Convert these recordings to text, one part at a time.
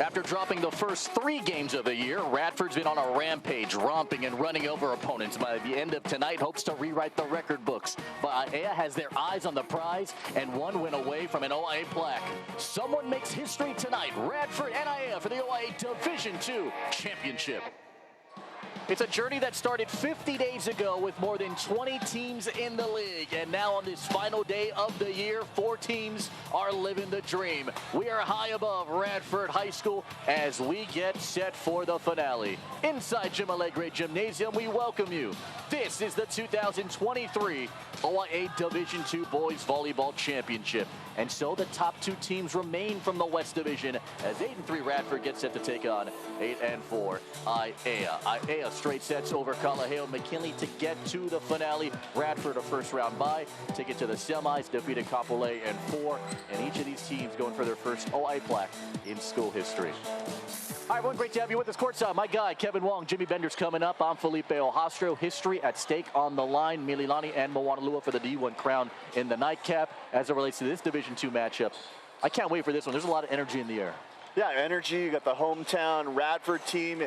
After dropping the first 3 games of the year, Radford's been on a rampage, romping and running over opponents. By the end of tonight, hopes to rewrite the record books. But Aiea has their eyes on the prize and 1 win away from an OIA plaque. Someone makes history tonight. Radford and Aiea for the OIA Division II Championship. It's a journey that started 50 days ago with more than 20 teams in the league. And now on this final day of the year, 4 teams are living the dream. We are high above Radford High School as we get set for the finale. Inside Jim Allegre Gymnasium, we welcome you. This is the 2023 OIA Division II Boys Volleyball Championship. And so the top 2 teams remain from the West Division as 8-3 Radford gets set to take on 8-4 Aiea. Aiea straight sets over Kalaheo McKinley to get to the finale. Radford a first round bye, take it to the semis, defeated Kapolei in 4, and each of these teams going for their first OIA plaque in school history. All right, everyone, great to have you with us courtside. My guy, Kevin Wong, Jimmy Bender's coming up. I'm Felipe Ojastro. History at stake on the line. Mililani and Moanalua for the D1 crown in the nightcap. As it relates to this Division II matchup, I can't wait for this one. There's a lot of energy in the air. Yeah, energy. You got the hometown Radford team.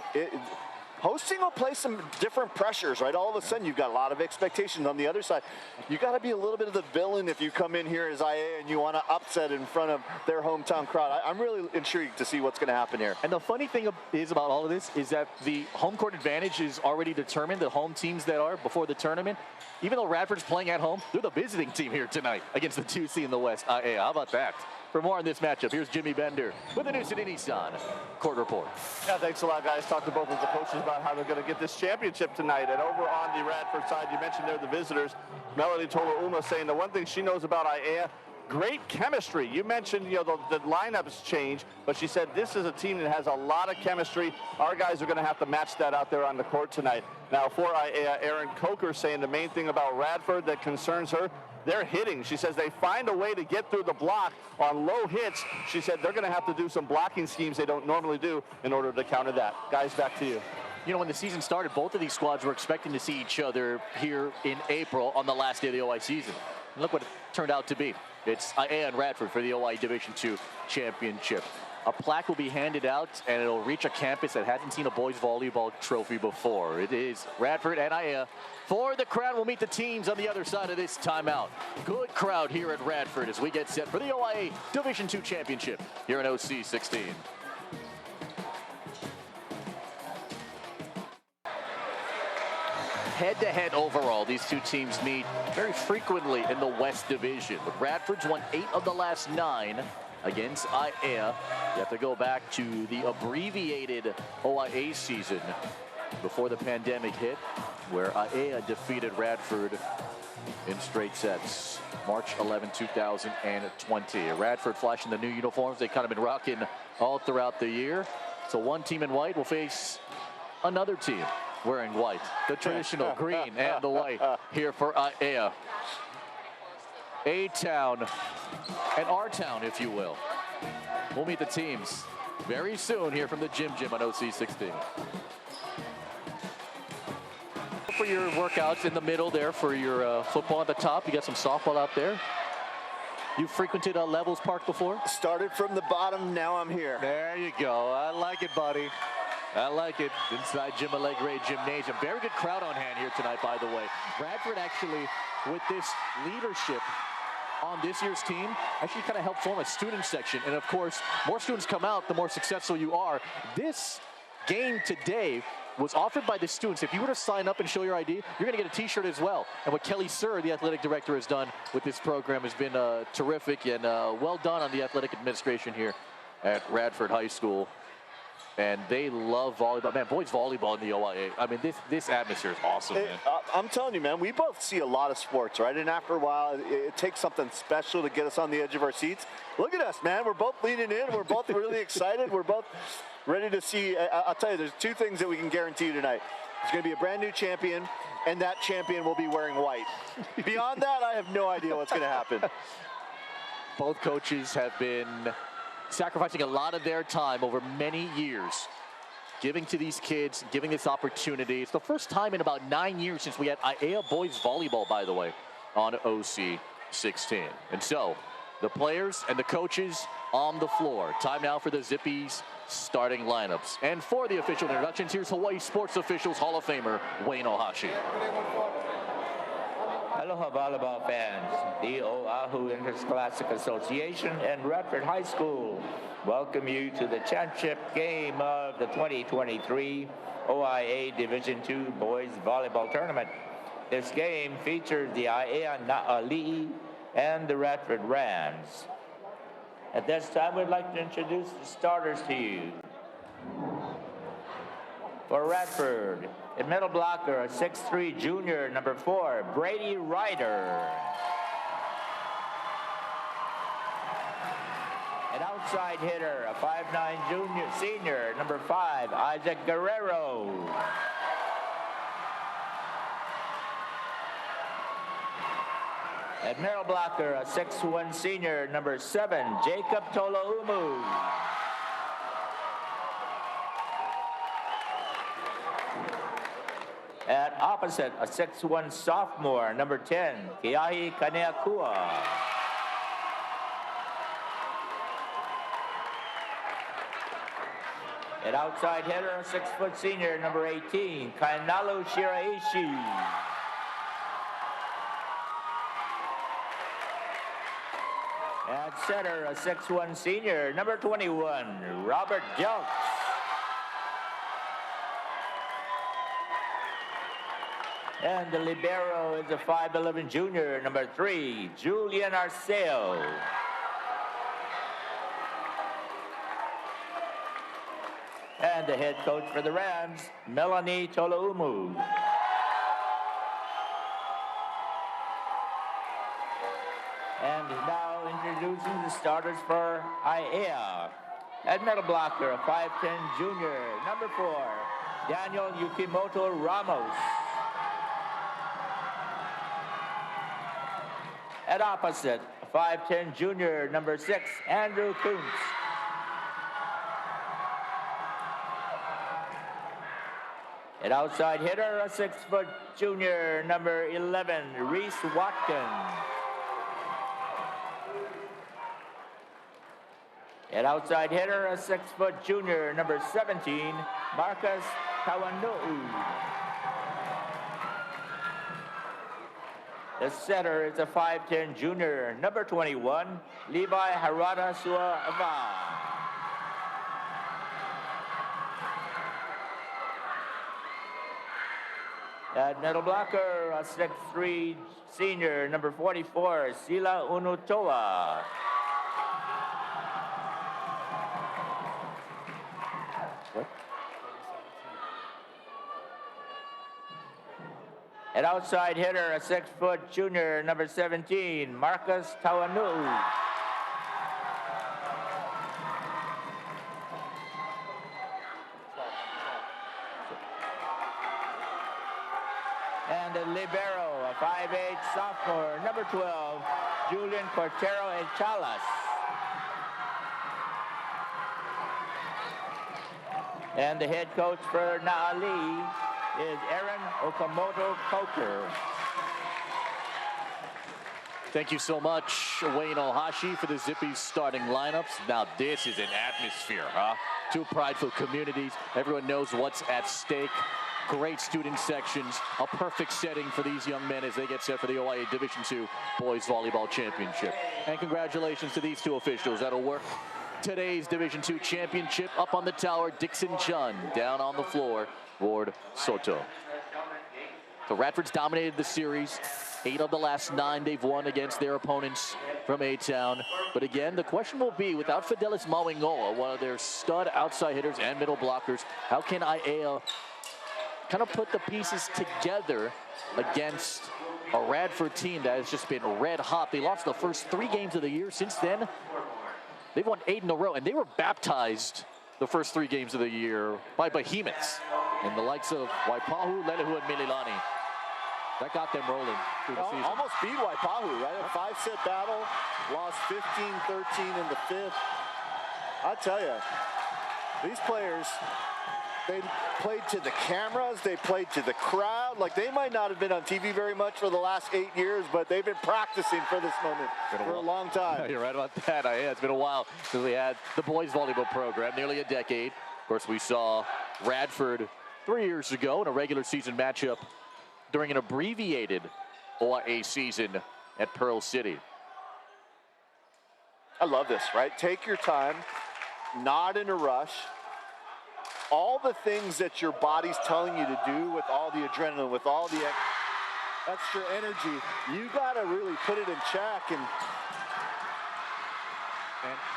Hosting will place some different pressures, right? All of a sudden, you've got a lot of expectations. On the other side, you got to be a little bit of the villain if you come in here as Aiea and you want to upset in front of their hometown crowd. I'm really intrigued to see what's going to happen here. And the funny thing is about all of this is that the home court advantage is already determined. The home teams that are before the tournament, even though Radford's playing at home, they're the visiting team here tonight against the 2C in the West. Aiea, how about that? For more on this matchup, here's Jimmy Bender with the news at Nissan Court Report. Yeah, thanks a lot, guys. Talked to both of the coaches about how they're going to get this championship tonight. And over on the Radford side, you mentioned they're the visitors. Melody Tolouma saying the one thing she knows about Aiea, great chemistry. You mentioned, the lineups change, but she said this is a team that has a lot of chemistry. Our guys are going to have to match that out there on the court tonight. Now, for Aiea, Erin Coker saying the main thing about Radford that concerns her, they're hitting. She says they find a way to get through the block on low hits. She said they're going to have to do some blocking schemes they don't normally do in order to counter that. Guys, back to you. When the season started, both of these squads were expecting to see each other here in April on the last day of the OIA season. And look what it turned out to be. It's Aiea and Radford for the OIA Division II Championship. A plaque will be handed out, and it'll reach a campus that hasn't seen a boys volleyball trophy before. It is Radford and Aiea. For the crown, we'll meet the teams on the other side of this timeout. Good crowd here at Radford as we get set for the OIA Division II Championship here in OC 16. Head-to-head overall, these 2 teams meet very frequently in the West Division. But Radford's won 8 of the last 9 against Aiea. You have to go back to the abbreviated OIA season before the pandemic hit, where Aiea defeated Radford in straight sets. March 11, 2020. Radford flashing the new uniforms they've kind of been rocking all throughout the year. So one team in white will face another team wearing white. The traditional green and the white here for Aiea. A-Town and R-Town, if you will. We'll meet the teams very soon here from the Gym on OC 16. For your workouts in the middle there, for your football at the top, you got some softball out there. You frequented Levels Park before? Started from the bottom, now I'm here. There you go. I like it, buddy. I like it. Inside Jim Allegre Gymnasium. Very good crowd on hand here tonight, by the way. Radford actually, with this leadership on this year's team, actually kind of helped form a student section. And of course, more students come out, the more successful you are. This game today was offered by the students. If you were to sign up and show your ID, you're going to get a t-shirt as well. And what Kelly Sir, the athletic director, has done with this program has been terrific and well done on the athletic administration here at Radford High School. And they love volleyball. Man, boys volleyball in the OIA. I mean, this atmosphere is awesome, man. I'm telling you, man, we both see a lot of sports, right? And after a while, it takes something special to get us on the edge of our seats. Look at us, man. We're both leaning in. We're both really excited. We're both ready to see. I'll tell you, there's 2 things that we can guarantee you tonight. There's going to be a brand new champion, and that champion will be wearing white. Beyond that, I have no idea what's going to happen. Both coaches have been sacrificing a lot of their time over many years, giving to these kids, giving this opportunity. It's the first time in about 9 years since we had Aiea boys volleyball, by the way, on OC 16. And so The players and the coaches on the floor. Time now for the Zippies starting lineups. And for the official introductions, here's Hawaii Sports Officials Hall of Famer Wayne Ohashi. Aloha volleyball fans. The Oahu Interscholastic Association and Radford High School welcome you to the championship game of the 2023 OIA Division II Boys Volleyball Tournament. This game features the Aiea Na'ali'i and the Radford Rams. At this time, we'd like to introduce the starters to you. For Radford, in middle blocker, a 6'3" junior, number 4, Brady Ryder. An outside hitter, a 5'9" junior, senior, number 5, Isaac Guerrero. At middle blocker, a 6'1" senior, number 7, Jacob Tolaumu. At opposite, a 6'1" sophomore, number 10, Keahi Kaneakua. At outside hitter, a 6' senior, number 18, Kainalu Shiraishi. At center, a 6'1" senior, number 21, Robert Jelks. And the libero is a 5'11" junior, number 3, Julian Arceo. And the head coach for the Rams, Melanie Tolaumu. And now introducing the starters for Aiea. At middle blocker, a 5'10" junior, number 4, Daniel Yukimoto Ramos. At opposite, a 5'10" junior, number 6, Andrew Kuntz. At outside hitter, a 6' junior, number 11, Reese Watkins. At outside hitter, a 6' junior, number 17, Marcus Kawanu'u. The center is a 5'10" junior, number 21, Levi Harada Sua'ava. At middle blocker, a 6'3" senior, number 44, Sila Unutoa. At outside hitter, a 6' junior, number 17, Marcus Tawanu'u. And the libero, a 5'8" sophomore, number 12, Julian Cortero Echalas. And the head coach for Na'ali is Aaron Okamoto Coker. Thank you so much, Wayne Ohashi, for the Zippies starting lineups. Now this is an atmosphere, huh? Two prideful communities. Everyone knows what's at stake. Great student sections. A perfect setting for these young men as they get set for the OIA Division II Boys Volleyball Championship. And congratulations to these two officials. That'll work today's Division II Championship. Up on the tower, Dixon Chun. Down on the floor, Ward Soto. The Radfords dominated the series. 8 of the last 9 they've won against their opponents from A-Town. But again, the question will be, without Fidelis Mawingoa, one of their stud outside hitters and middle blockers, how can Aiea kind of put the pieces together against a Radford team that has just been red hot? They lost the first 3 games of the year. Since then, they've won 8 in a row, and they were baptized the first 3 games of the year by behemoths in the likes of Waipahu, Lelehu, and Mililani. That got them rolling through the season. Almost beat Waipahu, right? A 5-set battle, lost 15-13 in the 5th. I tell you, these players They played to the cameras. They played to the crowd. Like, they might not have been on TV very much for the last 8 years, but they've been practicing for this moment for a long time. You're right about that. Yeah, it's been a while since we had the boys volleyball program, nearly a decade. Of course, we saw Radford 3 years ago in a regular season matchup during an abbreviated OIA season at Pearl City. I love this, right? Take your time, not in a rush. All the things that your body's telling you to do with all the adrenaline, with all the extra energy, you gotta really put it in check. And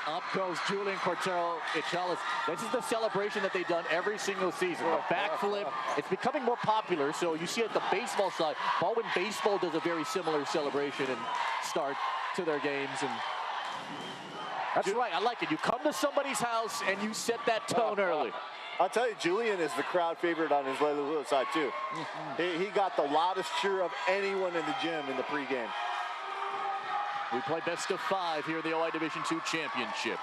up goes Julian Cortero Ichalis. This is the celebration that they've done every single season. The backflip, it's becoming more popular. So you see at the baseball side, Baldwin Baseball does a very similar celebration and start to their games. And that's right, I like it. You come to somebody's house and you set that tone early. I'll tell you, Julian is the crowd favorite on his little side too. He got the loudest cheer of anyone in the gym in the pregame. We play best of 5 here in the OI Division II Championship.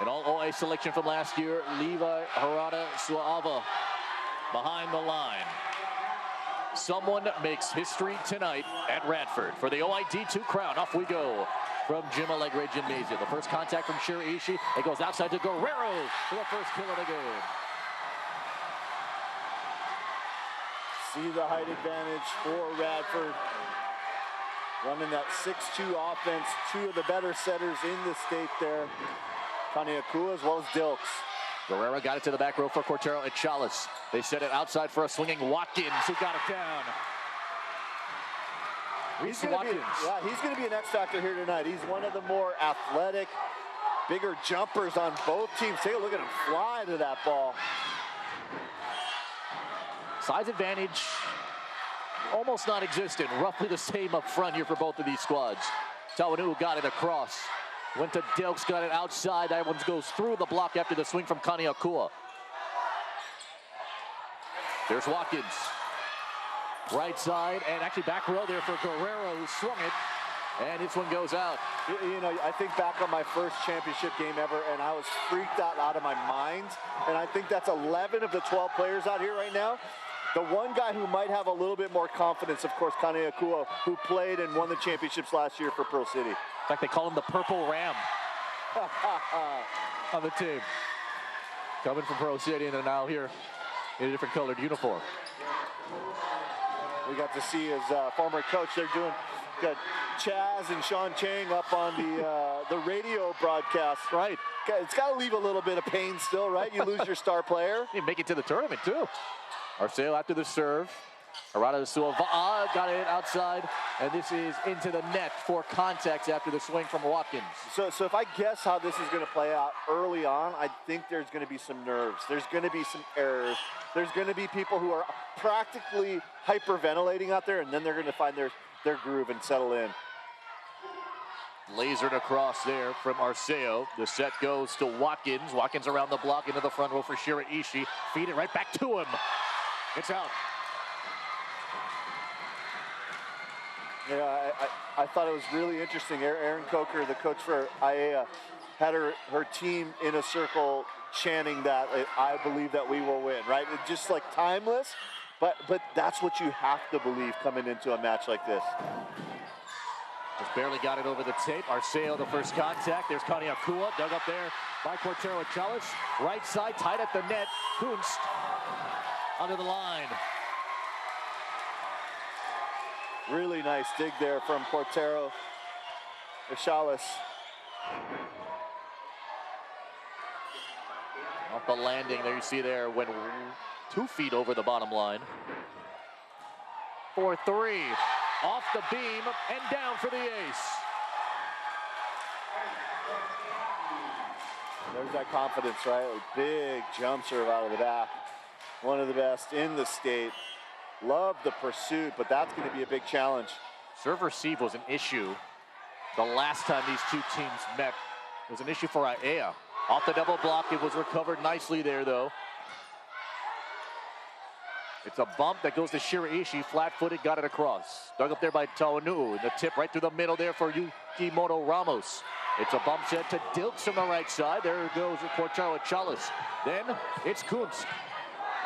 An all OI selection from last year, Levi Harada Suava behind the line. Someone makes history tonight at Radford for the OI D2 crown. Off we go from Jim Allegre Gymnasium. The first contact from Shiraishi. It goes outside to Guerrero for the first kill of the game. See the height advantage for Radford. Running that 6-2 offense. 2 of the better setters in the state there. Kaniakua as well as Dilks. Guerrero got it to the back row for Cortero and Chalice. They set it outside for a swinging Watkins, who got it down. He's going to be an X factor here tonight. He's one of the more athletic, bigger jumpers on both teams. Take a look at him fly to that ball. Size advantage almost non-existent. Roughly the same up front here for both of these squads. Tawanu got it across. Went to Dilks, got it outside. That one goes through the block after the swing from Kaniakua. There's Watkins. Right side, and actually back row there for Guerrero, who swung it. And this one goes out. You know, I think back on my first championship game ever, and I was freaked out of my mind. And I think that's 11 of the 12 players out here right now. The one guy who might have a little bit more confidence, of course, Kaniakua, who played and won the championships last year for Pearl City. In fact, they call him the Purple Ram on the team. Coming from Pearl City, and they're now here in a different colored uniform. We got to see his former coach. They're doing got Chaz and Sean Chang up on the radio broadcast. Right. It's got to leave a little bit of pain still, right? You lose your star player. You make it to the tournament, too. Arceo after the serve. Arada Suava got it outside, and this is into the net for contact after the swing from Watkins. So if I guess how this is going to play out early on, I think there's going to be some nerves. There's going to be some errors. There's going to be people who are practically hyperventilating out there, and then they're going to find their groove and settle in. Lasered across there from Arceo. The set goes to Watkins. Watkins around the block into the front row for Shiraishi. Feed it right back to him. It's out. Yeah, I thought it was really interesting. Erin Coker, the coach for Aiea, had her team in a circle chanting that I believe that we will win, right? It's just like timeless, but that's what you have to believe coming into a match like this. Just barely got it over the tape. Arceo, the first contact. There's Kaniakua, dug up there by Cortero Chalice. Right side, tight at the net. Kunst under the line. Really nice dig there from Cortero Chalice. Off the landing there, you see there, went 2 feet over the bottom line. 4-3, off the beam and down for the ace. There's that confidence, right? A big jump serve out of the back. One of the best in the state. Love the pursuit, but that's going to be a big challenge. Serve receive was an issue the last time these two teams met. It was an issue for Aiea. Off the double block, it was recovered nicely there, though. It's a bump that goes to Shiraishi, flat-footed, got it across. Dug up there by Tawanu, and the tip right through the middle there for Yukimoto Ramos. It's a bump set to Dilks on the right side. There goes Cortero Chalice. Then it's Kunst.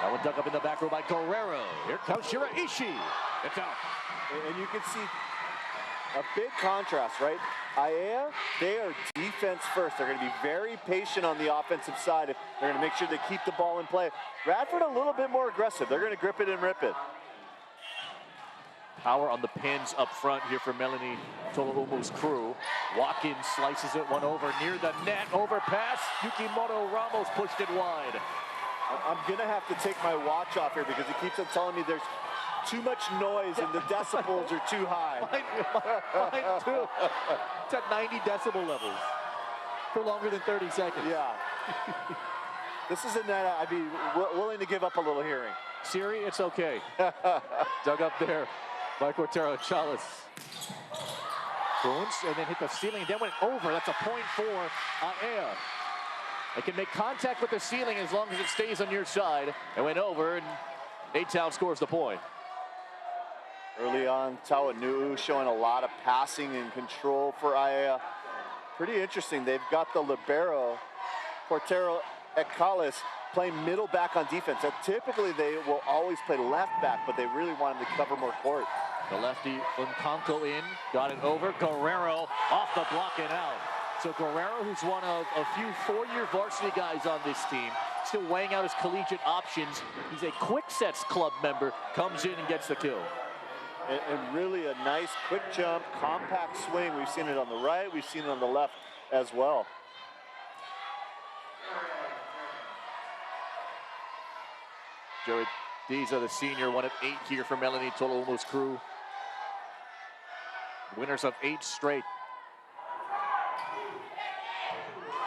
That one dug up in the back row by Guerrero. Here comes Shiraishi. It's out. And you can see a big contrast, right? Aiea, they are defense first. They're going to be very patient on the offensive side. They're going to make sure they keep the ball in play. Radford a little bit more aggressive. They're going to grip it and rip it. Power on the pins up front here for Melanie Toloumu's crew. Watkins slices it, one over near the net. Overpass. Yukimoto Ramos pushed it wide. I'm going to have to take my watch off here because he keeps on telling me there's too much noise and the decibels are too high. Mine too. It's at 90 decibel levels for longer than 30 seconds. Yeah. This is a net I'd be willing to give up a little hearing. Siri, it's okay. Dug up there by Cortero Chalice. Boons, and then hit the ceiling, then went over. That's a point for Aiea. They can make contact with the ceiling as long as it stays on your side. It went over, and A-Town scores the point. Early on, Tauanuu showing a lot of passing and control for Aiea. Pretty interesting. They've got the libero, Cortero Ecales, playing middle back on defense. And typically, they will always play left back, but they really want him to cover more court. The lefty, Unkanko in, got it over. Guerrero off the block and out. So Guerrero, who's one of a few four-year varsity guys on this team, still weighing out his collegiate options. He's a Quick Sets Club member, comes in and gets the kill. And really a nice quick jump, compact swing. We've seen it on the right, we've seen it on the left as well. Joey Diza, the senior, one of 8 here for Melanie Toloumu's crew. Winners of 8 straight.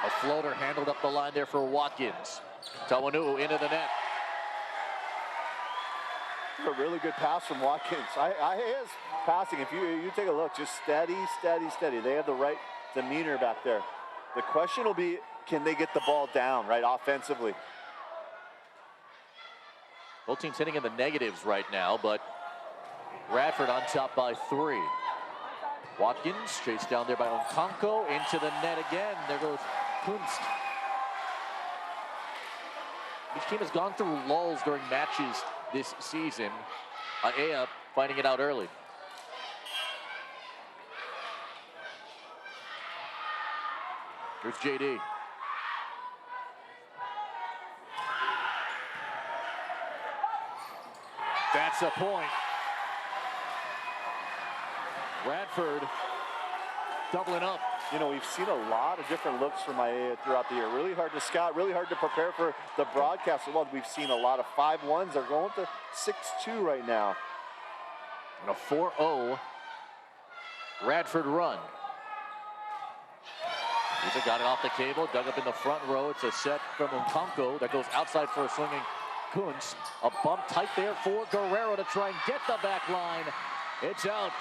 A floater handled up the line there for Watkins. Tauanuu into the net. A really good pass from Watkins. Aia's passing, if you take a look, just steady, steady, steady. They have the right demeanor back there. The question will be, can they get the ball down, right, offensively? Both teams hitting in the negatives right now, but Radford on top by 3. Watkins chased down there by Unkanko, into the net again. There goes Kunst. Each team has gone through lulls during matches this season. Aiea finding it out early. Here's JD. That's a point. Radford doubling up. You know, we've seen a lot of different looks from Aiea throughout the year. Really hard to scout, really hard to prepare for the broadcast. Well, we've seen a lot of 5-1s. They're going to 6-2 right now. And a 4-0 Radford run. He's got it off the cable, dug up in the front row. It's a set from Unkanko that goes outside for a swinging Kunz. A bump tight there for Guerrero to try and get the back line. It's out.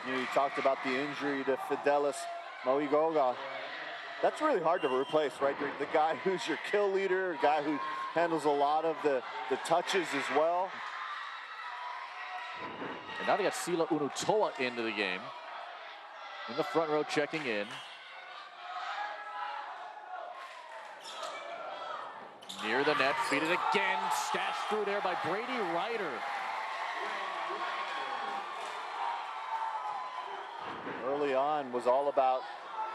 You talked about the injury to Fidelis Moigoga. That's really hard to replace, right? The guy who's your kill leader, a guy who handles a lot of the touches as well. And now they got Sila Unutoa into the game. In the front row checking in. Near the net, feed it again. Stashed through there by Brady Ryder. Early on was all about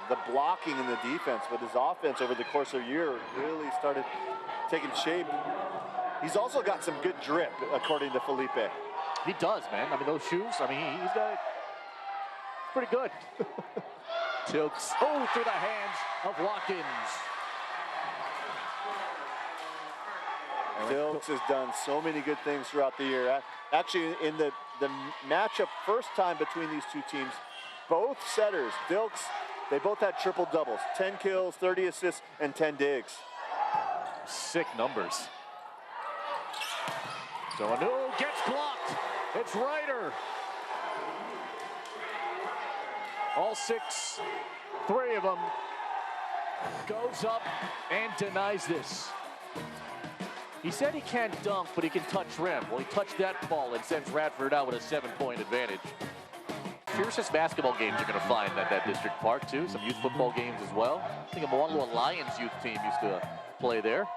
the blocking and the defense, but his offense over the course of the year really started taking shape. He's also got some good drip, according to Felipe. He does, man. I mean, those shoes, I mean, he's got it pretty good. Tilks, through the hands of Watkins. Dilks has done so many good things throughout the year. Actually, in the matchup first time between these two teams, both setters, Dilks, they both had triple doubles. 10 kills, 30 assists, and 10 digs. Sick numbers. So Anu gets blocked. It's Ryder. All 6, 3 of them. Goes up and denies this. He said he can't dunk, but he can touch rim. Well, he touched that ball and sends Radford out with a 7-point advantage. Fiercest basketball games you're going to find at that district park, too. Some youth football games as well. I think a Moanalua Lions youth team used to play there.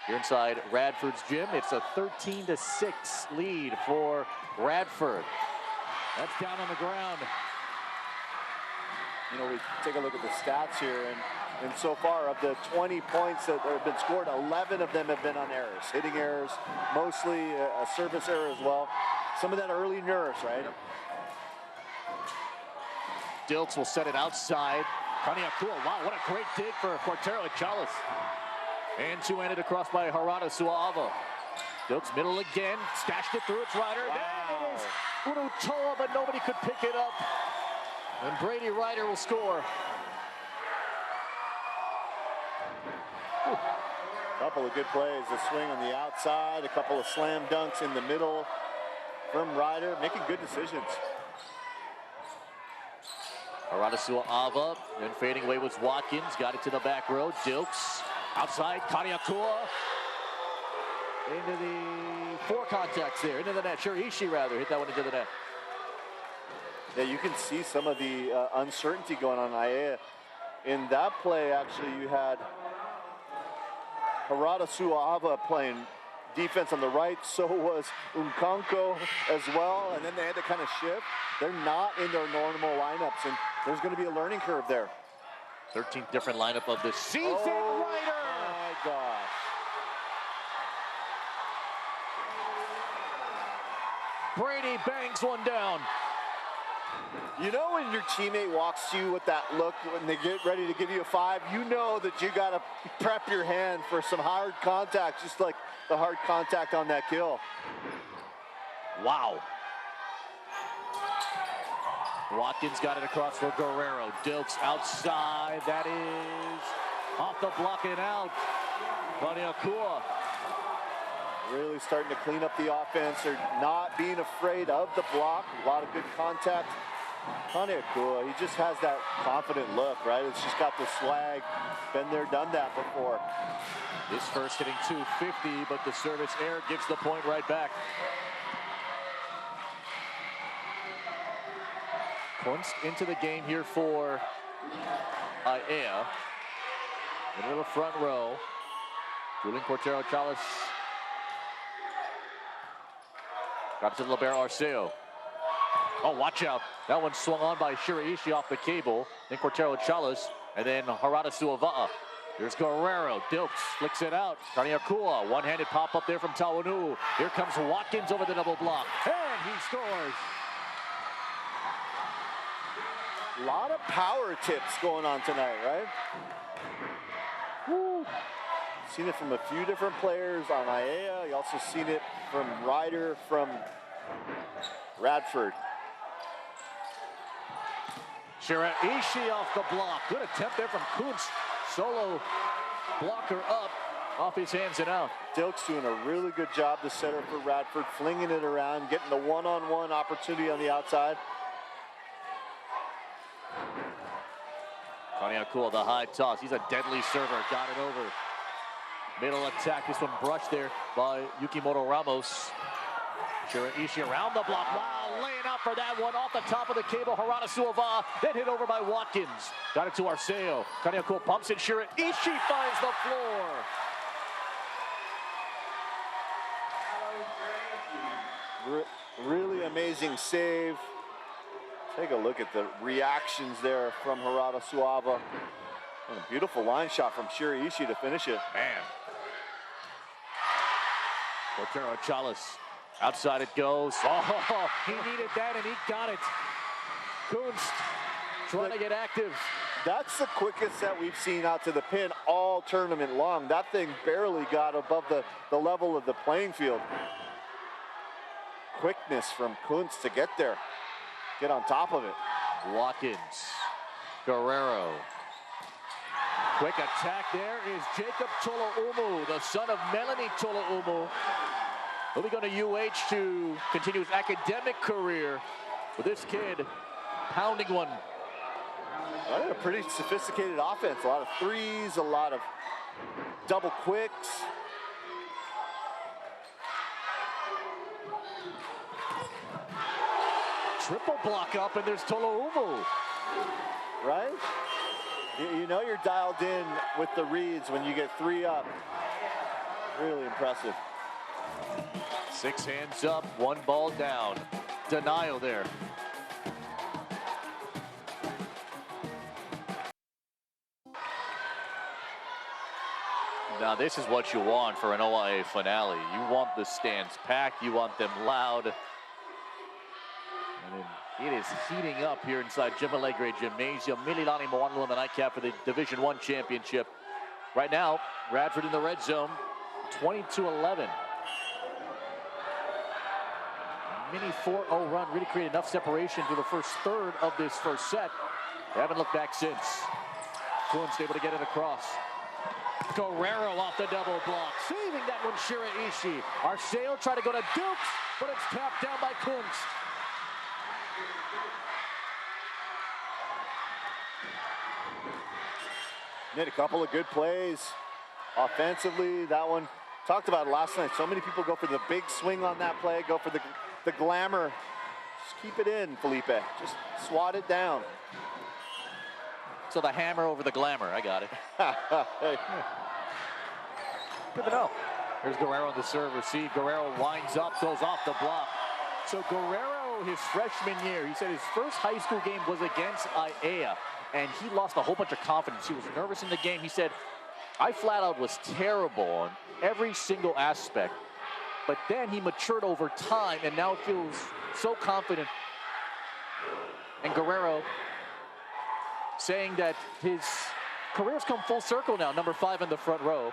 Here inside Radford's gym, it's a 13-6 lead for Radford. That's down on the ground. You know, we take a look at the stats here, and so far of the 20 points that have been scored, 11 of them have been on errors, hitting errors, mostly a service error as well. Some of that early nerves, right? Dilks will set it outside. Kaniakua, wow, what a great dig for Cortero Chalice. And two-handed across by Harada Suava. Dilks middle again, stashed it through its rider. Wow. There it is, Unutoa, but nobody could pick it up. And Brady Ryder will score. Couple of good plays, a swing on the outside, a couple of slam dunks in the middle from Ryder, making good decisions. Harada Suava, then fading away was Watkins, got it to the back row. Dilks, outside, Kaniakua. Into the four contacts there, into the net. Shiraishi rather, hit that one into the net. Yeah, you can see some of the uncertainty going on in Aiea. In that play, actually, you had Harada Suava playing defense on the right, so was Unkanko as well, and then they had to kind of shift. They're not in their normal lineups, and there's going to be a learning curve there. 13th different lineup of the season. Oh, Ryder! my gosh. Brady bangs one down. You know when your teammate walks to you with that look when they get ready to give you a five, you know that you got to prep your hand for some hard contact, just like the hard contact on that kill. Wow. Watkins got it across for Guerrero. Dilks outside. That is off the block and out. Kaniakua. Really starting to clean up the offense. They're not being afraid of the block. A lot of good contact. Kaniakua, he just has that confident look, right? It's just got the swag. Been there, done that before. This first hitting 250, but the service error gives the point right back. Kunst into the game here for Aiea. Into the front row. Julian Cortero Chalice. Drops to the libero Arceo. Oh, watch out. That one swung on by Shiraishi off the cable. Then Cortero Chalice. And then Harada Suava. Here's Guerrero. Dilks flicks it out. Kaniakua. One-handed pop up there from Tawanu. Here comes Watkins over the double block. And he scores. A lot of power tips going on tonight, right? Woo. Seen it from a few different players on Aiea. You also seen it from Ryder from Radford. Shiraishi off the block. Good attempt there from Kunst. Solo blocker up off his hands and out. Dilks doing a really good job, the setter for Radford, flinging it around, getting the one-on-one opportunity on the outside. Kaniakua, the high toss. He's a deadly server. Got it over. Middle attack. This one brushed there by Yukimoto Ramos. Shiraishi around the block. Wow, laying out for that one off the top of the cable. Harada Suava, then hit over by Watkins. Got it to Arceo. Kaniakua pumps it. Shiraishi finds the floor. Really amazing save. Take a look at the reactions there from Harada Suava. And a beautiful line shot from Shiraishi to finish it. Man. Cortero Chalice. Outside it goes. Oh, he needed that and he got it. Kunst trying to get active. That's the quickest that we've seen out to the pin all tournament long. That thing barely got above the level of the playing field. Quickness from Kunst to get there. Get on top of it. Watkins. Guerrero. Quick attack there is Jacob Tolaumu, the son of Melanie Tolaumu. He'll be going to UH to continue his academic career with this kid pounding one. Well, a pretty sophisticated offense. A lot of threes, a lot of double quicks. Triple block up, and there's Tolaumu. Right? You know you're dialed in with the reads when you get three up. Really impressive. 6 hands up, 1 ball down. Denial there. Now this is what you want for an OIA finale. You want the stands packed, you want them loud. And then it is heating up here inside Jim Allegre Gymnasium. Mililani Moanalo in the nightcap for the Division I championship. Right now, Radford in the red zone, 20-11. Mini 4-0 run really created enough separation through the first third of this first set. They haven't looked back since. Kunst able to get it across. Guerrero off the double block, saving that one, Shiraishi. Arceo tried to go to Dukes, but it's tapped down by Kunst. Made a couple of good plays offensively. That one, talked about it last night. So many people go for the big swing on that play, go for the glamour. Just keep it in, Felipe. Just swat it down. So the hammer over the glamour, I got it. Good to know. Here's Guerrero on the serve receive. Guerrero winds up, goes off the block. So Guerrero, his freshman year, he said his first high school game was against Aiea, and he lost a whole bunch of confidence. He was nervous in the game. He said, I flat out was terrible on every single aspect. But then he matured over time and now feels so confident. And Guerrero saying that his career's come full circle now, number 5 in the front row.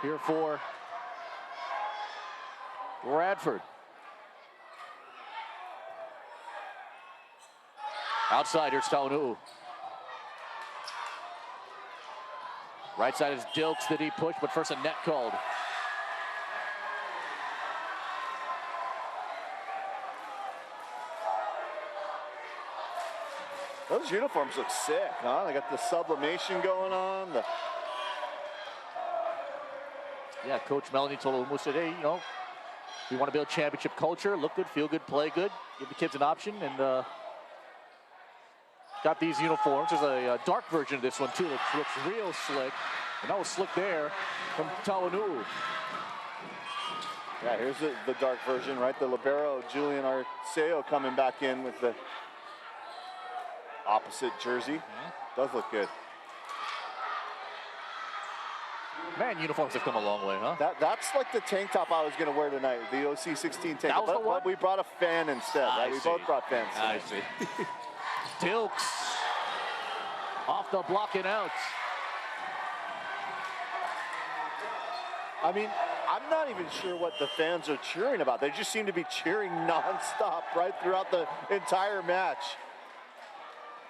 Here for Radford. Outside, here's Taunu. Right side is Dilks, the deep push, but first a net called. Those uniforms look sick, huh? They got the sublimation going on. Yeah, Coach Melanie Tolumu said, hey, you know, we want to build championship culture, look good, feel good, play good, give the kids an option, and got these uniforms. There's a dark version of this one, too, that looks real slick. And that was slick there from Taunu. Yeah, here's the dark version, right? The libero, Julian Arceo, coming back in with the opposite jersey. Does look good. Man, uniforms have come a long way, huh? That's like the tank top I was going to wear tonight, the OC-16 tank top. But we brought a fan instead, right? We both brought fans tonight. I see. Dilks off the block and out. I mean, I'm not even sure what the fans are cheering about. They just seem to be cheering nonstop right throughout the entire match.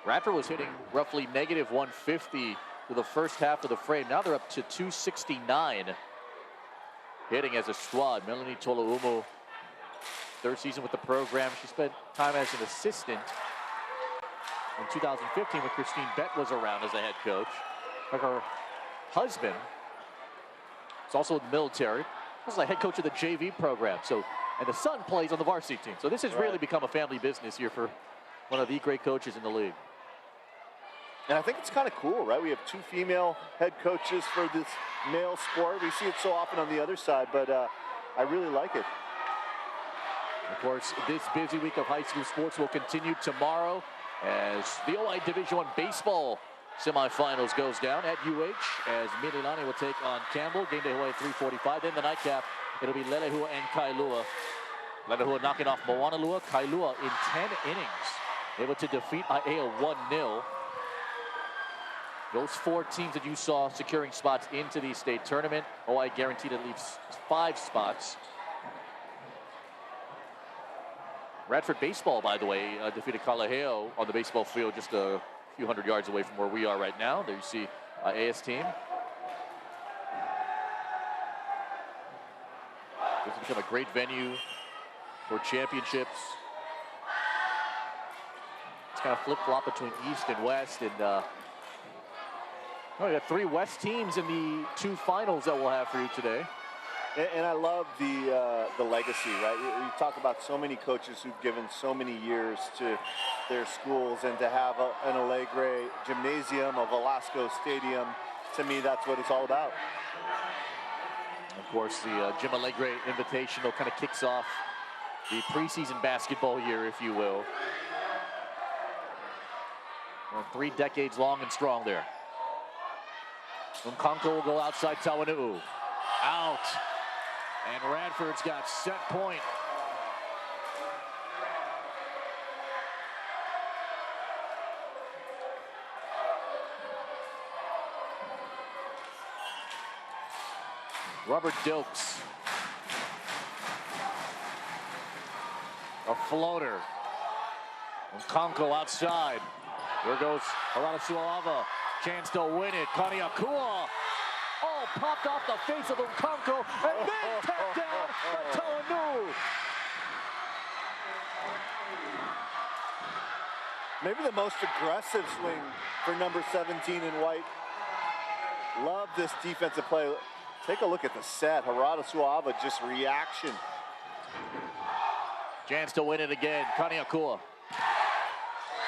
Radford was hitting roughly negative 150 for the first half of the frame. Now they're up to 269 hitting as a squad. Melanie Tolumu, 3rd season with the program. She spent time as an assistant in 2015 when Christine Bett was around as a head coach. Her husband is also in the military. Was the head coach of the JV program. So, and the son plays on the varsity team. So this has really become a family business here for one of the great coaches in the league. And I think it's kind of cool, right? We have 2 female head coaches for this male sport. We see it so often on the other side, but I really like it. Of course, this busy week of high school sports will continue tomorrow as the OI Division I baseball semifinals goes down at UH as Mililani will take on Campbell. Game day Hawaii at 3:45. Then the nightcap, it'll be Lelehua and Kailua. Lelehua knocking off Moanalua. Kailua in 10 innings, able to defeat Aiea 1-0. Those 4 teams that you saw securing spots into the state tournament. OI guaranteed at least 5 spots. Radford baseball, by the way, defeated Kalaheo on the baseball field just a few hundred yards away from where we are right now. There you see AS team. This has become a great venue for championships. It's kind of flip-flop between East and West, and we got 3 West teams in the 2 finals that we'll have for you today. And I love the legacy, right? You talk about so many coaches who've given so many years to their schools, and to have an Allegre Gymnasium, a Velasco Stadium, to me, that's what it's all about. Of course, the Jim Allegre Invitational kind of kicks off the preseason basketball year, if you will. 3 decades long and strong there. Nkunku will go outside Tawanu'u. Out. And Radford's got set point. Robert Dilks. A floater. Nkunku outside. There goes Harada-Suava. Chance to win it. Kaniakua. Oh, popped off the face of Nkunku. And then tapped down by Tawanu'u. Maybe the most aggressive swing for number 17 in white. Love this defensive play. Take a look at the set. Harada-Suava, just reaction. Chance to win it again. Kaniakua.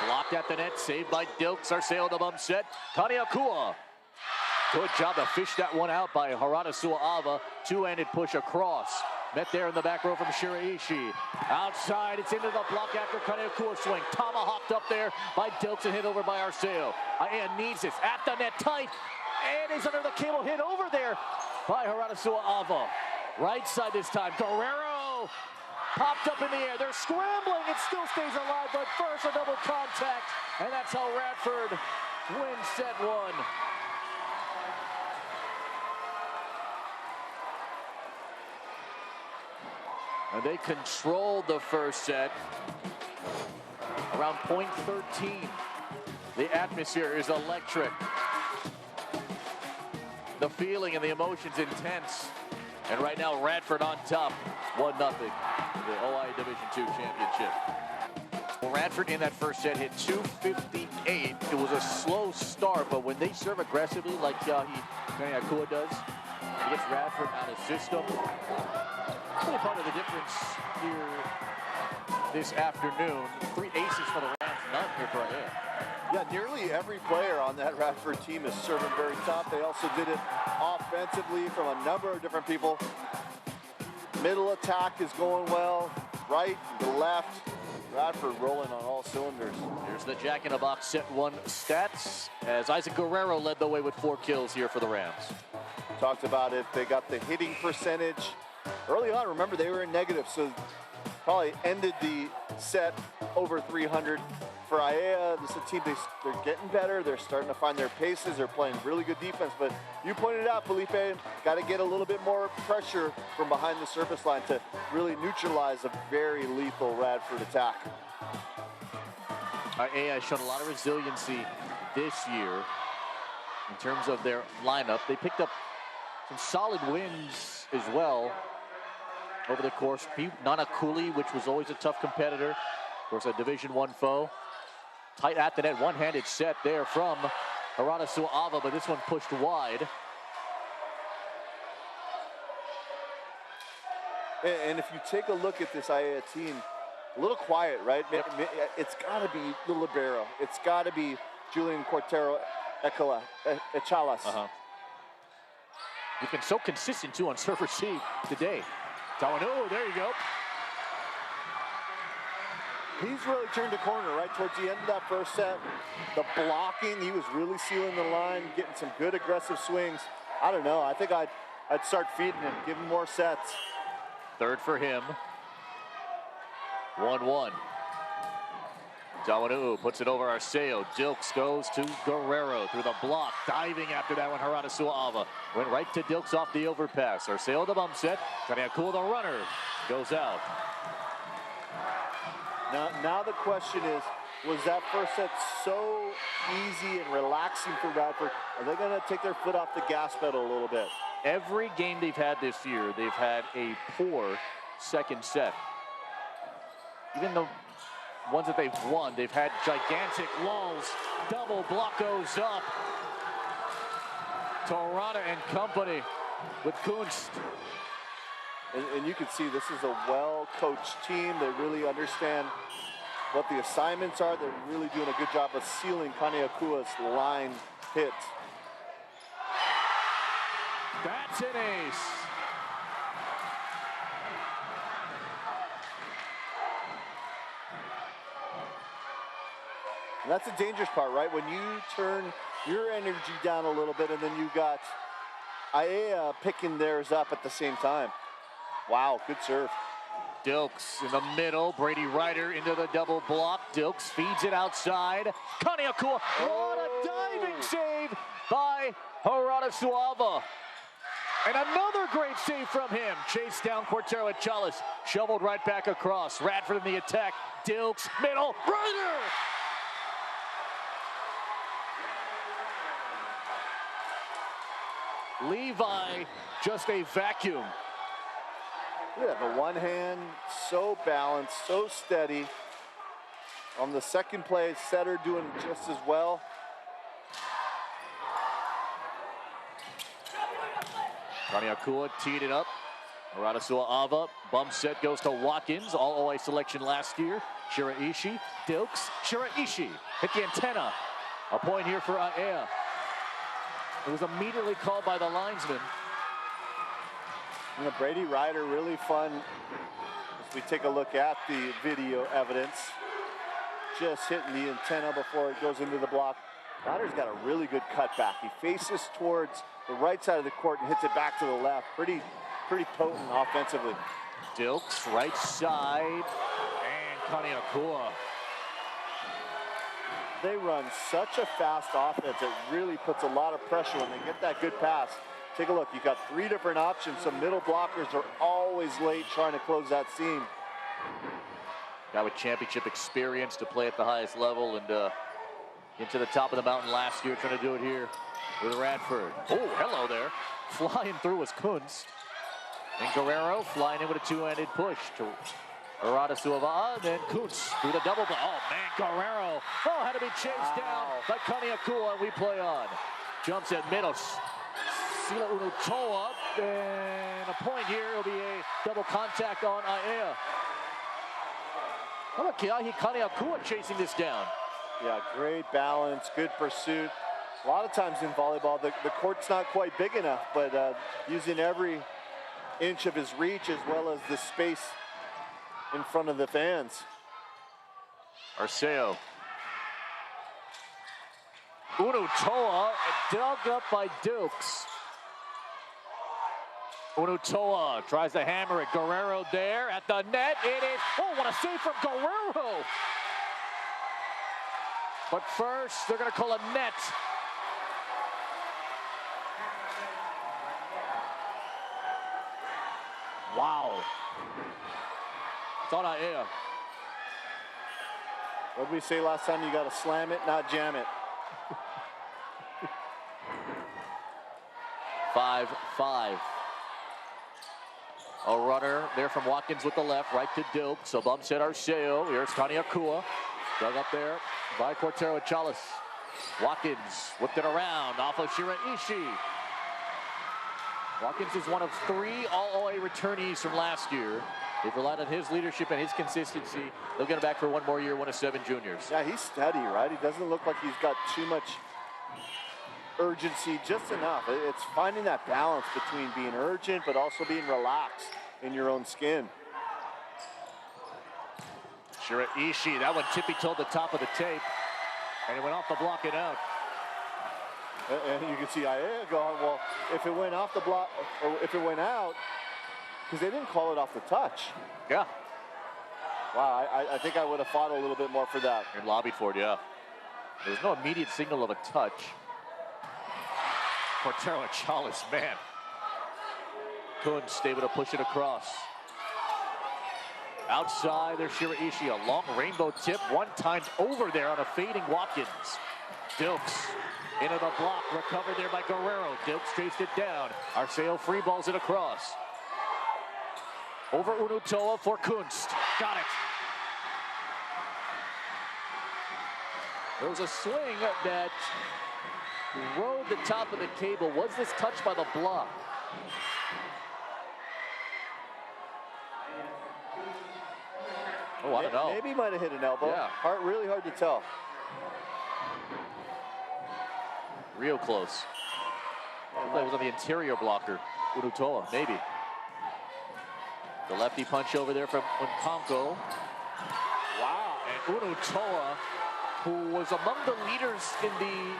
Blocked at the net, saved by Dilks. Arceo the bump set. Kaniakua. Good job to fish that one out by Harada-Suava. Two-handed push across. Met there in the back row from Shiraishi. Outside, it's into the block after Kaniakua swing. Tomahawked up there by Dilks and hit over by Arceo. Aiea needs this. At the net, tight. And is under the cable, hit over there by Harada-Suava. Right side this time. Guerrero popped up in the air. They're scrambling. It still stays alive, but first a double contact. And that's how Radford wins set 1. And they controlled the first set. Around point 13. The atmosphere is electric. The feeling and the emotion's intense. And right now, Radford on top, 1-0, the OIA Division II championship. Well, Radford in that first set hit 258. It was a slow start, but when they serve aggressively like Kaniakua does, he gets Radford out of system. Really part of the difference here this afternoon. 3 aces for the Rams, none here for Aiea. Yeah, nearly every player on that Radford team is serving very tough. They also did it offensively from a number of different people. Middle attack is going well. Right to left. Radford rolling on all cylinders. Here's the Jack in a Box set 1 stats as Isaac Guerrero led the way with 4 kills here for the Rams. Talked about it. They got the hitting percentage. Early on, remember, they were in negative, so probably ended the set over 300. For Aiea, this is a team, they're getting better. They're starting to find their paces. They're playing really good defense. But you pointed out, Felipe, got to get a little bit more pressure from behind the service line to really neutralize a very lethal Radford attack. Aiea has shown a lot of resiliency this year in terms of their lineup. They picked up some solid wins as well over the course. Beat Nana Cooley, which was always a tough competitor. Of course, a Division I foe. Tight at the net, one-handed set there from Harada-Suava, but this one pushed wide. And if you take a look at this Aiea team, a little quiet, right? Yep. It's got to be the libero. It's got to be Julian Cortero Echalas. He's been so consistent, too, on serve receive today. Tawanu'u, there you go. He's really turned a corner right towards the end of that first set. The blocking, he was really sealing the line, getting some good aggressive swings. I don't know. I think I'd start feeding him, give him more sets. Third for him. 1-1. Tawanu'u puts it over Arceo. Dilks goes to Guerrero through the block. Diving after that one, Harada-Suava. Went right to Dilks off the overpass. Arceo the bump set. Kaniakua the runner. Goes out. Now the question is, was that first set so easy and relaxing for Radford? Are they going to take their foot off the gas pedal a little bit? Every game they've had this year, they've had a poor second set. Even the ones that they've won, they've had gigantic lulls. Double block goes up. Torana and company with Kunst. And you can see this is a well-coached team. They really understand what the assignments are. They're really doing a good job of sealing Kaniakua's line hits. That's an ace. And that's the dangerous part, right? When you turn your energy down a little bit and then you got Aiea picking theirs up at the same time. Wow, good serve. Dilks in the middle. Brady Ryder into the double block. Dilks feeds it outside. Kaniakua. What a diving save by Harada Suava. And another great save from him. Chased down Cortero Chalice. Shoveled right back across. Radford in the attack. Dilks, middle. Ryder! Levi, just a vacuum. Look at that, the one hand, so balanced, so steady. On the second play, setter doing just as well. Kaniakua teed it up. Harada Suava, bump set goes to Watkins, all OIA selection last year. Shiraishi, Dilks, Shiraishi hit the antenna. A point here for Aiea. It was immediately called by the linesman. You know, Brady Ryder, really fun as we take a look at the video evidence. Just hitting the antenna before it goes into the block. Ryder's got a really good cutback. He faces towards the right side of the court and hits it back to the left. Pretty potent offensively. Dilks, right side, and Kaniakua. They run such a fast offense, it really puts a lot of pressure when they get that good pass. Take a look, you've got 3 different options. Some middle blockers are always late trying to close that seam. Guy with championship experience to play at the highest level and into the top of the mountain last year, trying to do it here with Radford. Oh, hello there. Flying through was Kunst. And Guerrero flying in with a two-handed push to Harada Suava, then Kunst through the double play. Oh, man, Guerrero. Oh, had to be chased down by Kaniakua, and we play on. Jumps at Minos. Sila Unutoa, and a point here. It'll be a double contact on Aiea. How about Keahi Kaniakua chasing this down? Yeah, great balance, good pursuit. A lot of times in volleyball, the court's not quite big enough, but using every inch of his reach as well as the space in front of the fans. Arceo. Unutoa dug up by Dukes. Unutoa tries to hammer it. Guerrero there at the net. It is, oh, what a save from Guerrero. But first, they're going to call a net. Wow. It's on Aiea. What did we say last time? You got to slam it, not jam it. 5-5. A runner there from Watkins with the left, right to Dilk. So bump set Arceo. Here's Kaniakua. Dug up there by Cortero Chalice. Watkins whipped it around off of Shiraishi. Watkins is one of 3 All-OIA returnees from last year. They've relied on his leadership and his consistency. They'll get him back for one more year, one of 7 juniors. Yeah, he's steady, right? He doesn't look like he's got too much urgency, just enough. It's finding that balance between being urgent but also being relaxed in your own skin. Shiraishi, that one tippy-toed the top of the tape, and it went off the block and out. And you can see Aiea going, well, if it went off the block, or if it went out, because they didn't call it off the touch. Yeah. Wow, I think I would have fought a little bit more for that. And lobbied for it, yeah. There's no immediate signal of a touch. Cortero Chalice, man. Kunst able to push it across. Outside, there's Shiraishi, a long rainbow tip, one timed over there on a fading Watkins. Dilks into the block, recovered there by Guerrero. Dilks chased it down. Arceo free balls it across. Over Unutoa for Kunst. Got it. There was a swing that rode the top of the cable. Was this touched by the block? Oh, I don't know. Maybe he might have hit an elbow. Yeah. Really hard to tell. Real close. That was on the interior blocker, Unutoa, maybe. The lefty punch over there from Nkonko. Wow. And Unutoa, who was among the leaders in the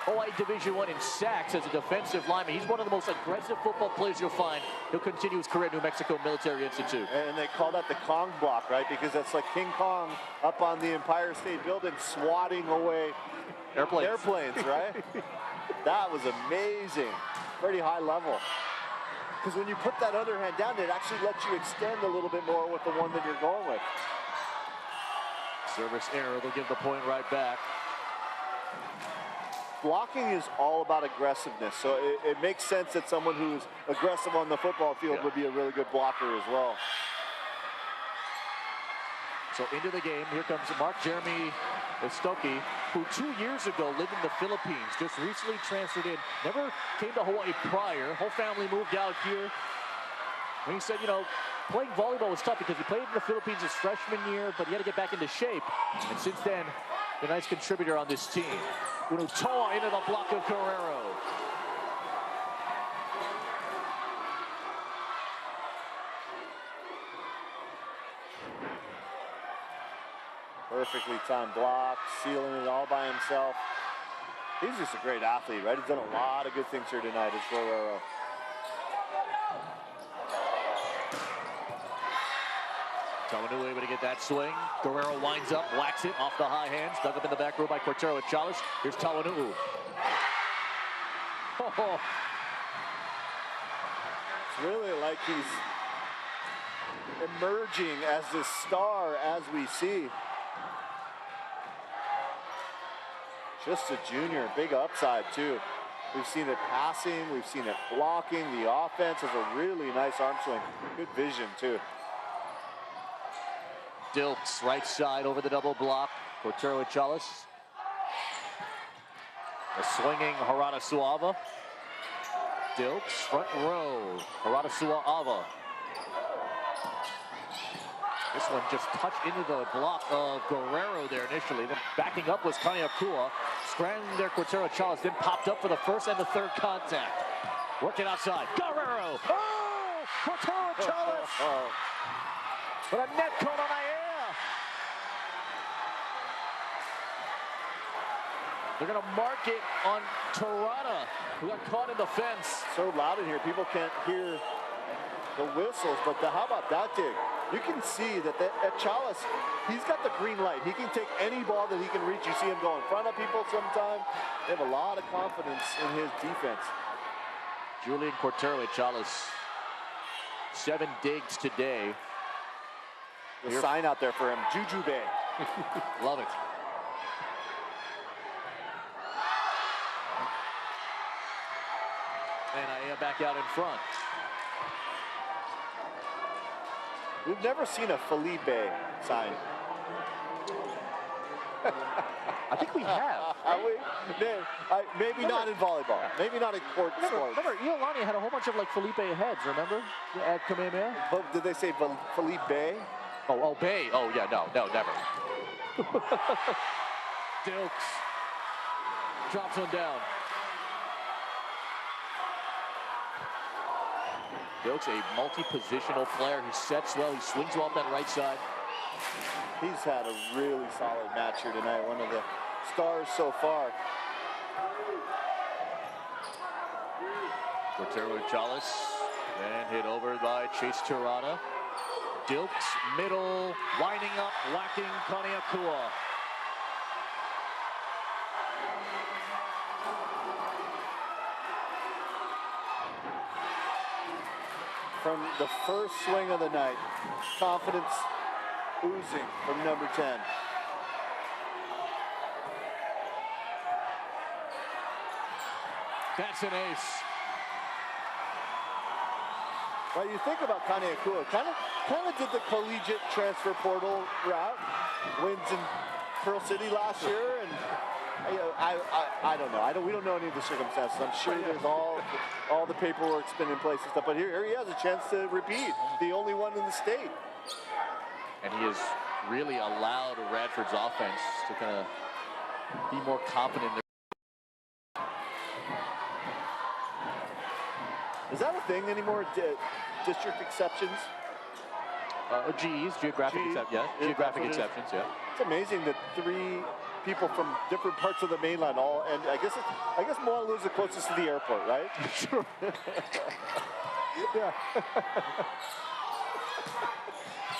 OIA Division I in sacks as a defensive lineman. He's one of the most aggressive football players you'll find. He'll continue his career at New Mexico Military Institute. And they call that the Kong block, right? Because that's like King Kong up on the Empire State Building swatting away airplanes, right? That was amazing. Pretty high level. Because when you put that other hand down, it actually lets you extend a little bit more with the one that you're going with. Service error, they'll give the point right back. Blocking is all about aggressiveness, so it makes sense that someone who's aggressive on the football field would be a really good blocker as well. So into the game, here comes Mark Jeremy Estoki, who 2 years ago lived in the Philippines, just recently transferred in, never came to Hawaii prior, whole family moved out here. And he said, you know, playing volleyball was tough because he played in the Philippines his freshman year, but he had to get back into shape. And since then, a nice contributor on this team. Unutoa into the block of Guerrero. Perfectly timed block, sealing it all by himself. He's just a great athlete, right? He's done a lot of good things here tonight as Guerrero. Tawanuu able to get that swing. Guerrero winds up, whacks it off the high hands. Dug up in the back row by Cortero Chalice. Here's Tawanuu. Oh. It's really like he's emerging as this star as we see. Just a junior, big upside too. We've seen it passing, we've seen it blocking. The offense has a really nice arm swing. Good vision too. Dilks, right side over the double block. Cortero Chalice. A swinging Harada Suava. Dilks, front row. Harada Suava. This one just touched into the block of Guerrero there initially. Then backing up was Kaniakua. Scrambling there, Cortero Chalice. Then popped up for the first and the third contact. Working outside. Guerrero! Oh! Cortero Chalice! But a net cone on Aiea. They're going to mark it on Tirana, who got caught in the fence. So loud in here, people can't hear the whistles, but how about that dig? You can see that at Chalice, he's got the green light. He can take any ball that he can reach. You see him go in front of people sometimes. They have a lot of confidence in his defense. Julian Cortero Chalice, 7 digs today. The sign out there for him, Juju Bay. Love it. And Aiea back out in front. We've never seen a Felipe sign. I think we have. Maybe not in volleyball. Maybe not in court sports. Remember, Iolani had a whole bunch of like Felipe heads, remember? At Kamehameha? But did they say Felipe Bay? Oh, Bay. Oh, yeah, no, never. Dilks drops one down. Dilks, a multi-positional player. He sets well. He swings well off that right side. He's had a really solid match here tonight. One of the stars so far. Cortero Chalice, then hit over by Chase Tirana. Dilks, middle, winding up, whacking Kaniakua. From the first swing of the night, confidence oozing from number 10. That's an ace. Well, you think about Kaniakua, kind of did the collegiate transfer portal route, wins in Pearl City last year, and I don't know. We don't know any of the circumstances. I'm sure there's all the paperwork's been in place and stuff, but here he has a chance to repeat, the only one in the state. And he has really allowed Radford's offense to kind of be more confident in their Is that a thing anymore? District exceptions? Geographic exceptions, yeah. It's amazing that 3 people from different parts of the mainland all, and I guess Moalua is the closest to the airport, right? Sure. Yeah.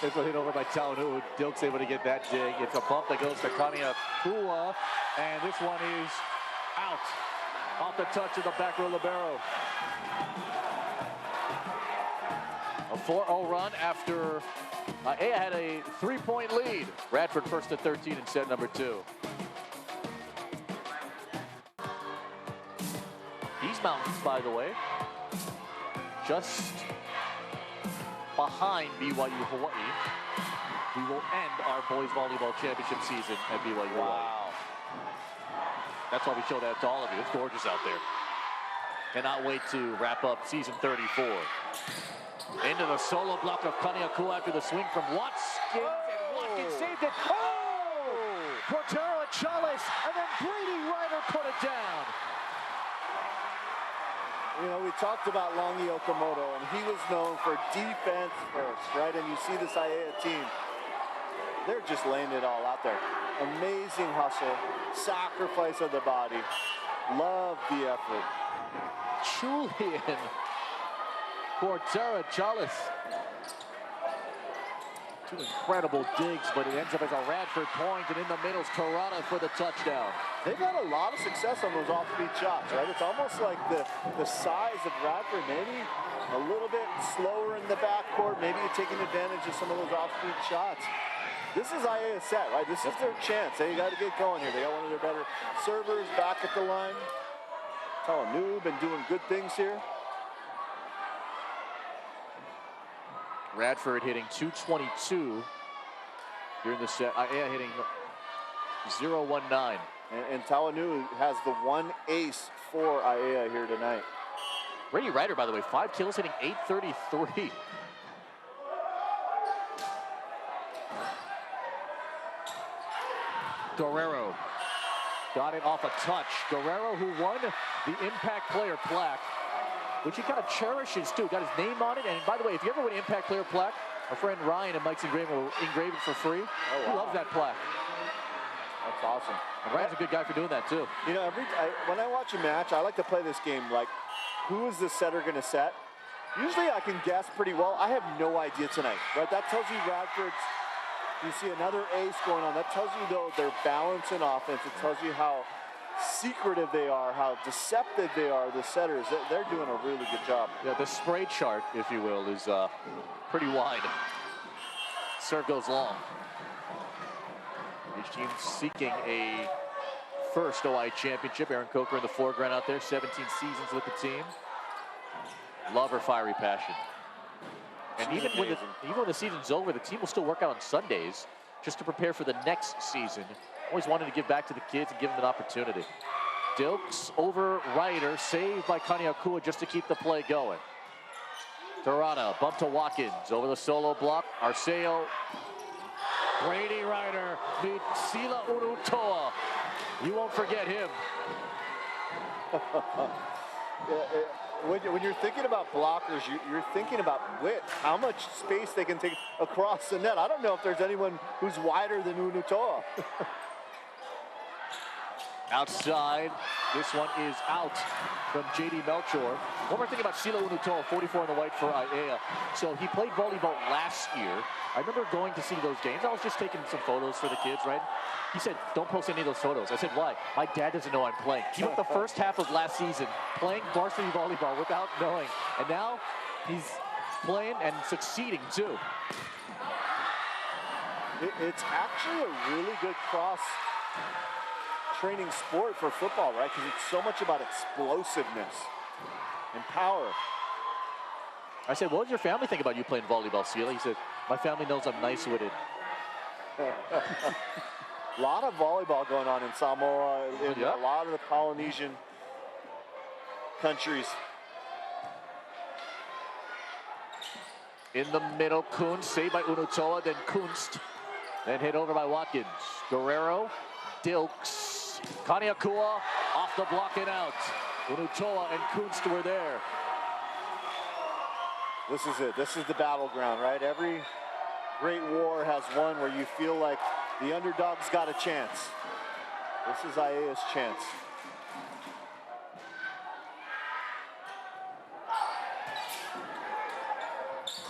This one hit over by Taunu. Dilk's able to get that dig. It's a bump that goes to Kaniakua, and this one is out. Off the touch of the back row libero. A 4-0 run after Aiea had a 3-point lead. Radford first to 13 in set number 2. These mountains, by the way, just behind BYU Hawaii. We will end our boys volleyball championship season at BYU Hawaii. That's why we show that to all of you. It's gorgeous out there. Cannot wait to wrap up season 34. Into the solo block of Kaniakua after the swing from Watkins, and Watkins saved it. Oh! Portero and Chales, and then Brady Ryder put it down. You know, we talked about Longy Okamoto, and he was known for defense first, right? And you see this Aiea team, they're just laying it all out there. Amazing hustle, sacrifice of the body, love the effort. Julian Portera Chales. 2 incredible digs, but it ends up as a Radford point, and in the middle is Torana for the touchdown. They've had a lot of success on those off-speed shots, right? It's almost like the size of Radford, maybe a little bit slower in the backcourt, maybe taking advantage of some of those off-speed shots. This is Aiea set, right? This is their chance. They got to get going here. They got one of their better servers back at the line. Taunu been doing good things here. Radford hitting 222 here in the set. Aiea hitting 0-1-9. And Taunu has the 1 ace for Aiea here tonight. Brady Ryder, by the way, 5 kills, hitting 833. Guerrero got it off a touch. Guerrero, who won the Impact Player plaque, which he kind of cherishes too. Got his name on it. And by the way, if you ever win Impact Player plaque, our friend Ryan and Mike's Engraving will engrave it for free. Oh, wow. He loves that plaque. That's awesome. And Ryan's a good guy for doing that too. You know, when I watch a match, I like to play this game like, who is the setter going to set? Usually I can guess pretty well. I have no idea tonight, right? That tells you Radford's. You see another ace going on. That tells you, though, their balance in offense. It tells you how secretive they are, how deceptive they are, the setters. They're doing a really good job. Yeah, the spray chart, if you will, is pretty wide. Serve goes long. Each team seeking a first OIA championship. Aaron Coker in the foreground out there, 17 seasons with the team. Love her fiery passion. And even when the season's over, the team will still work out on Sundays just to prepare for the next season. Always wanted to give back to the kids and give them an opportunity. Dilks over Ryder, saved by Kaniakua just to keep the play going. Torana, bump to Watkins, over the solo block. Arceo, Brady Ryder meets Sila Unutoa. You won't forget him. When you're thinking about blockers, you're thinking about width, how much space they can take across the net. I don't know if there's anyone who's wider than Unutoa. Outside, this one is out from J.D. Melchor. One more thing about Sila Unutoa, 44 in the white for Aiea. So he played volleyball last year. I remember going to see those games. I was just taking some photos for the kids, right? He said, don't post any of those photos. I said, why? My dad doesn't know I'm playing. He went the first half of last season playing varsity volleyball without knowing. And now he's playing and succeeding too. It's actually a really good cross training sport for football, right? Because it's so much about explosiveness and power. I said, what does your family think about you playing volleyball, Sila? He said, my family knows I'm nice with it. A lot of volleyball going on in Samoa, in yeah. a lot of the Polynesian countries. In the middle, Kunst, saved by Unutoa, then Kunst. Then hit over by Watkins. Guerrero, Dilks, Kaniakua, off the block and out. Unutoa and Kunst were there. This is it. This is the battleground, right? Every great war has one where you feel like the underdog's got a chance. This is Aieia's chance.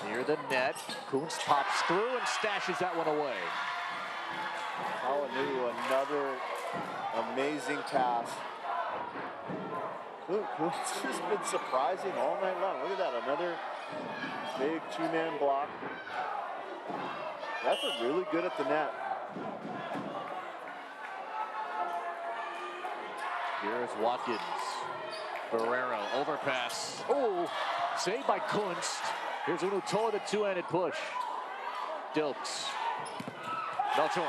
Near the net, Kuntz pops through and stashes that one away. Tawanu, another amazing pass. Kuntz has been surprising all night long. Look at that, another big two-man block. That's really good at the net. Here's Watkins. Guerrero, overpass. Oh, saved by Kuntz. Here's Unutoa, the two-handed push. Dilks. Melchor.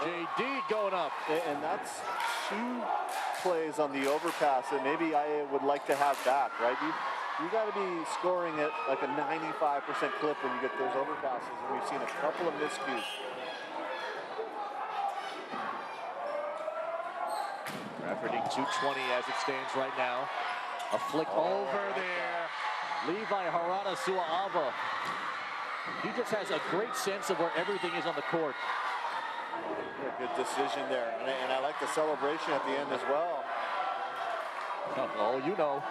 JD going up. And that's 2 plays on the overpass that maybe Aiea would like to have back, right? You got to be scoring at like a 95% clip when you get those overpasses, and we've seen a couple of miscues. Radford 220 as it stands right now. A flick over there. Levi Harada Sua'ava. He just has a great sense of where everything is on the court. Yeah, good decision there. And I like the celebration at the end as well. Oh, you know.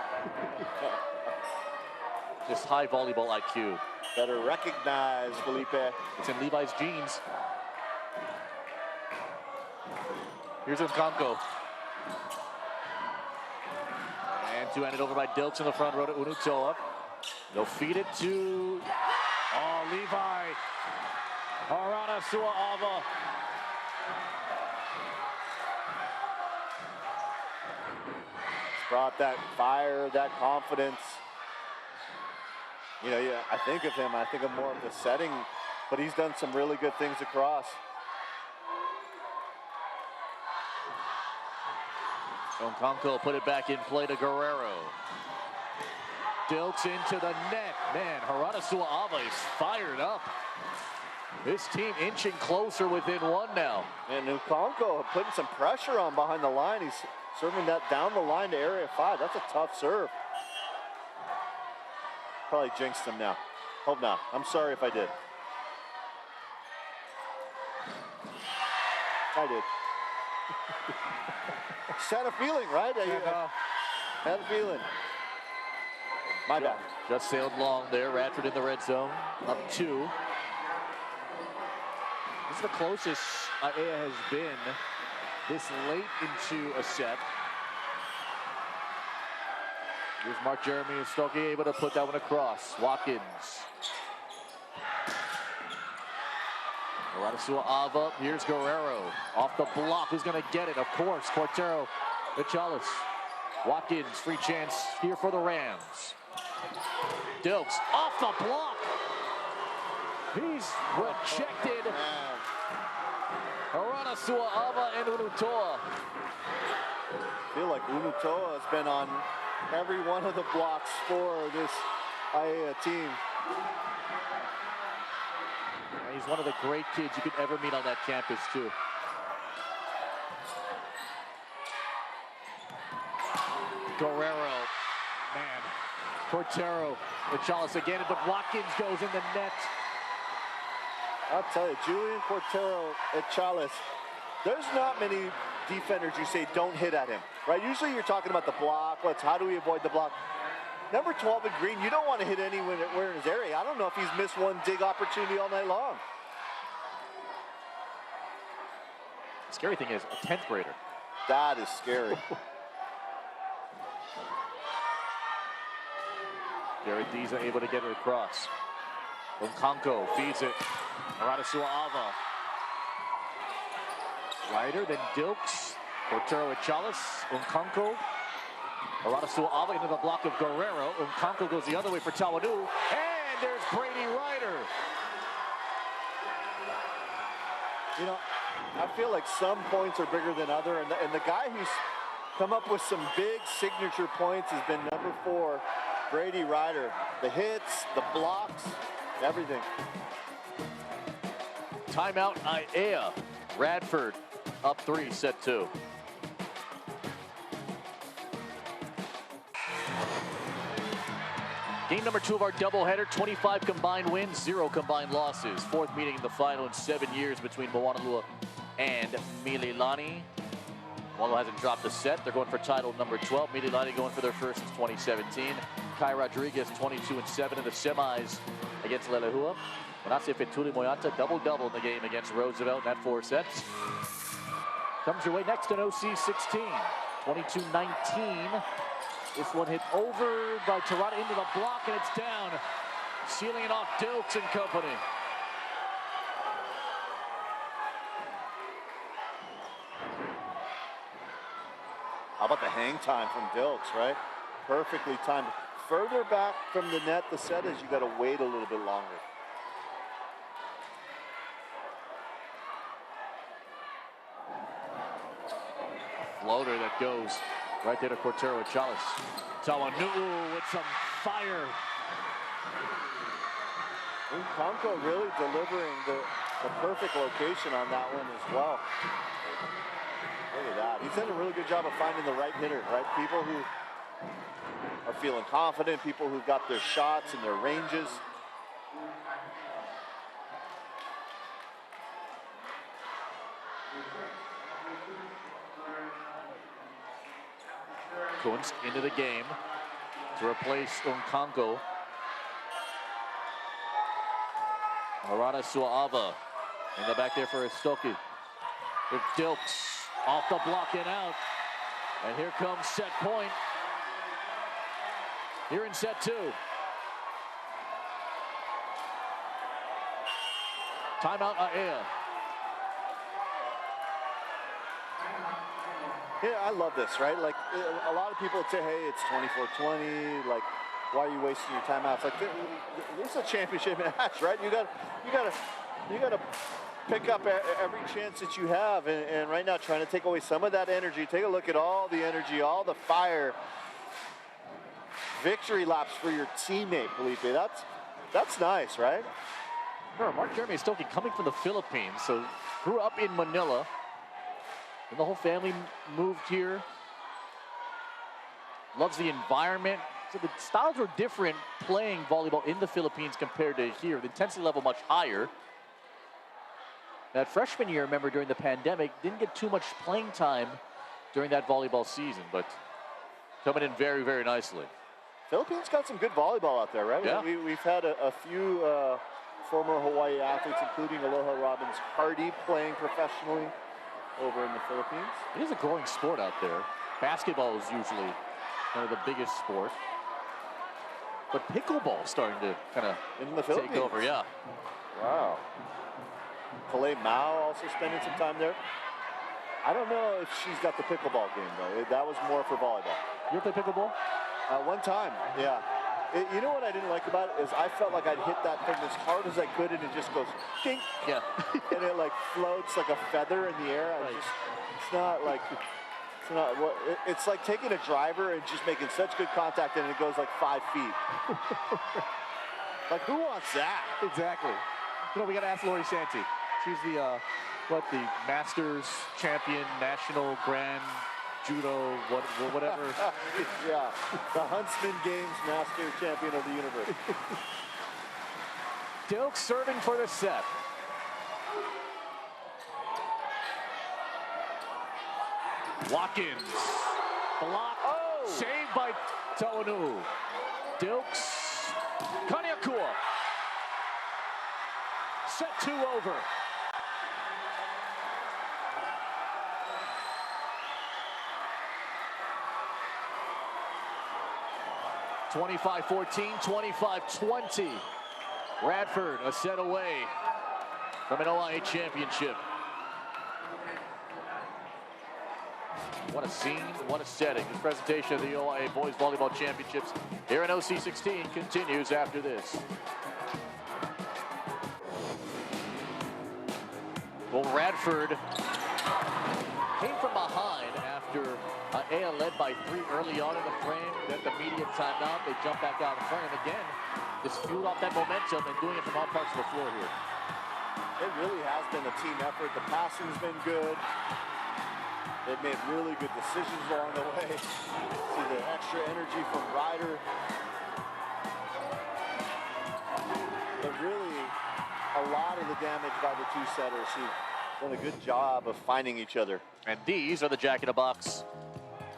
Just high volleyball IQ. Better recognize, Felipe. It's in Levi's jeans. Here's Nkanko. And two-handed over by Dilks in the front row to Unutoa. They'll feed it to, Levi. Harada Sua'ava. Brought that fire, that confidence. You know, yeah, I think of him, I think of more of the setting, but he's done some really good things across. Nkanko put it back in play to Guerrero. Dilks into the net. Man, Harada Sua'ava is fired up. This team inching closer within 1 now. And Nkanko putting some pressure on behind the line. He's serving that down the line to area 5. That's a tough serve. Probably jinxed him now. Hope not. I'm sorry if I did. I did. Just had a feeling, right? Had a feeling. My bad. Just sailed long there. Radford in the red zone. Up 2. This is the closest Aiea has been this late into a set. Here's Mark Jeremy Stokke able to put that one across. Watkins. Harada Sua'ava. Here's Guerrero. Off the block. Who's going to get it? Of course, Cortero Vichalis. Watkins, free chance here for the Rams. Dilks off the block. He's rejected. Harada Sua'ava and Unutoa. I feel like Unutoa has been on every one of the blocks for this Aiea team. He's one of the great kids you could ever meet on that campus, too. Guerrero, man. Cortero, Vichalis again, but Watkins goes in the net. I'll tell you, Julian Cortero at Chalice, there's not many defenders you say don't hit at him, right? Usually you're talking about the block. How do we avoid the block? Number 12 in green, you don't want to hit anyone in his area. I don't know if he's missed one dig opportunity all night long. The scary thing is a 10th grader. That is scary. Jared Diza able to get it across. Nkanko feeds it. Harada Sua'ava. Ryder, then Dilks. Cortero Vichalis. Nkanko. Harada Sua'ava into the block of Guerrero. Nkanko goes the other way for Tawanu. And there's Brady Ryder. You know, I feel like some points are bigger than other, and the guy who's come up with some big signature points has been number 4, Brady Ryder. The hits, the blocks, everything. Timeout, Aiea. Radford up 3, set 2. game number 2 of our doubleheader. 25 combined wins, 0 combined losses. 4th meeting in the final in 7 years between Moanalua and Mililani. Moanalua hasn't dropped a set. They're going for title number 12. Mililani going for their first since 2017. Kai Rodriguez 22-7 in the semis against Lelehua. Manase Fetuli Moyata double-double in the game against Roosevelt in that 4 sets. Comes your way next in OC 16. 22-19. This one hit over by Terada into the block, and it's down. Sealing it off, Dilks and company. How about the hang time from Dilks, right? Perfectly timed. Further back from the net the set is, you got to wait a little bit longer. Floater that goes right there to Cortero Chalice. Tawanu'u with some fire. Conco really delivering the perfect location on that one as well. Look at that. He's done a really good job of finding the right hitter, right? People who are feeling confident, people who've got their shots and their ranges. Kunst into the game to replace Unkanko. Harada Sua'ava in the back there for Estoki. With Dilks off the block and out. And here comes set point. Here in set 2. Timeout Aiea. Yeah, I love this, right? Like, a lot of people would say, hey, it's 24-20, like, why are you wasting your time out? It's like, this is a championship match, right? You gotta pick up every chance that you have, and right now trying to take away some of that energy. Take a look at all the energy, all the fire. Victory laps for your teammate, Felipe. That's nice, right? Remember, Mark Jeremy Estoki coming from the Philippines, so grew up in Manila. And the whole family moved here. Loves the environment. So the styles were different playing volleyball in the Philippines compared to here. The intensity level much higher. That freshman year, remember, during the pandemic, didn't get too much playing time during that volleyball season, but coming in very, very nicely. Philippines got some good volleyball out there, right? Yeah. We've had a few former Hawaii athletes, including Aloha Robbins Hardy, playing professionally over in the Philippines. It is a growing sport out there. Basketball is usually kind of the biggest sport. But pickleball is starting to kind of in the Philippines. Take over, yeah. Wow. Kalei Mao also spending some time there. I don't know if she's got the pickleball game, though. That was more for volleyball. You ever play pickleball? One time, yeah. You know what I didn't like about it is I felt like I'd hit that thing as hard as I could, and it just goes ding. Yeah. And it like floats like a feather in the air. Right. It's like taking a driver and just making such good contact, and it goes like 5 feet. Like, who wants that? Exactly. You know, we got to ask Lori Santi. She's the Masters champion, national grand judo, whatever. Yeah, the Huntsman Games Master Champion of the universe. Dilks serving for the set. Watkins, block, saved by Tawanu'u. Dilks, Kaniakua. Set 2 over. (25-14, 25-20). Radford a set away from an OIA championship. What a scene, what a setting. This presentation of the OIA Boys Volleyball Championships here in OC 16 continues after this. Well, Radford came from behind after Aiea led by 3 early on in the frame. Then the immediate timeout, they jump back out in front. And again, just fueled off that momentum and doing it from all parts of the floor here. It really has been a team effort. The passing's been good. They've made really good decisions along the way. See the extra energy from Ryder. the damage by the two setters who've done a good job of finding each other. And these are the Jack in the Box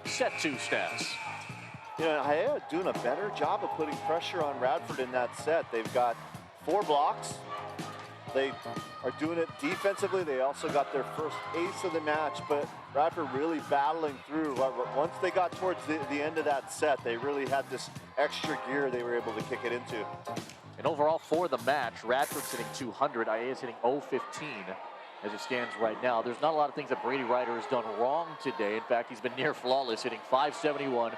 set 2 stats. You know, Aiea doing a better job of putting pressure on Radford in that set. They've got 4 blocks. They are doing it defensively. They also got their first ace of the match, but Radford really battling through. Once they got towards the end of that set, they really had this extra gear they were able to kick it into. And overall for the match, Radford's hitting 200. Aiea is hitting 015 as it stands right now. There's not a lot of things that Brady Ryder has done wrong today. In fact, he's been near flawless, hitting 571,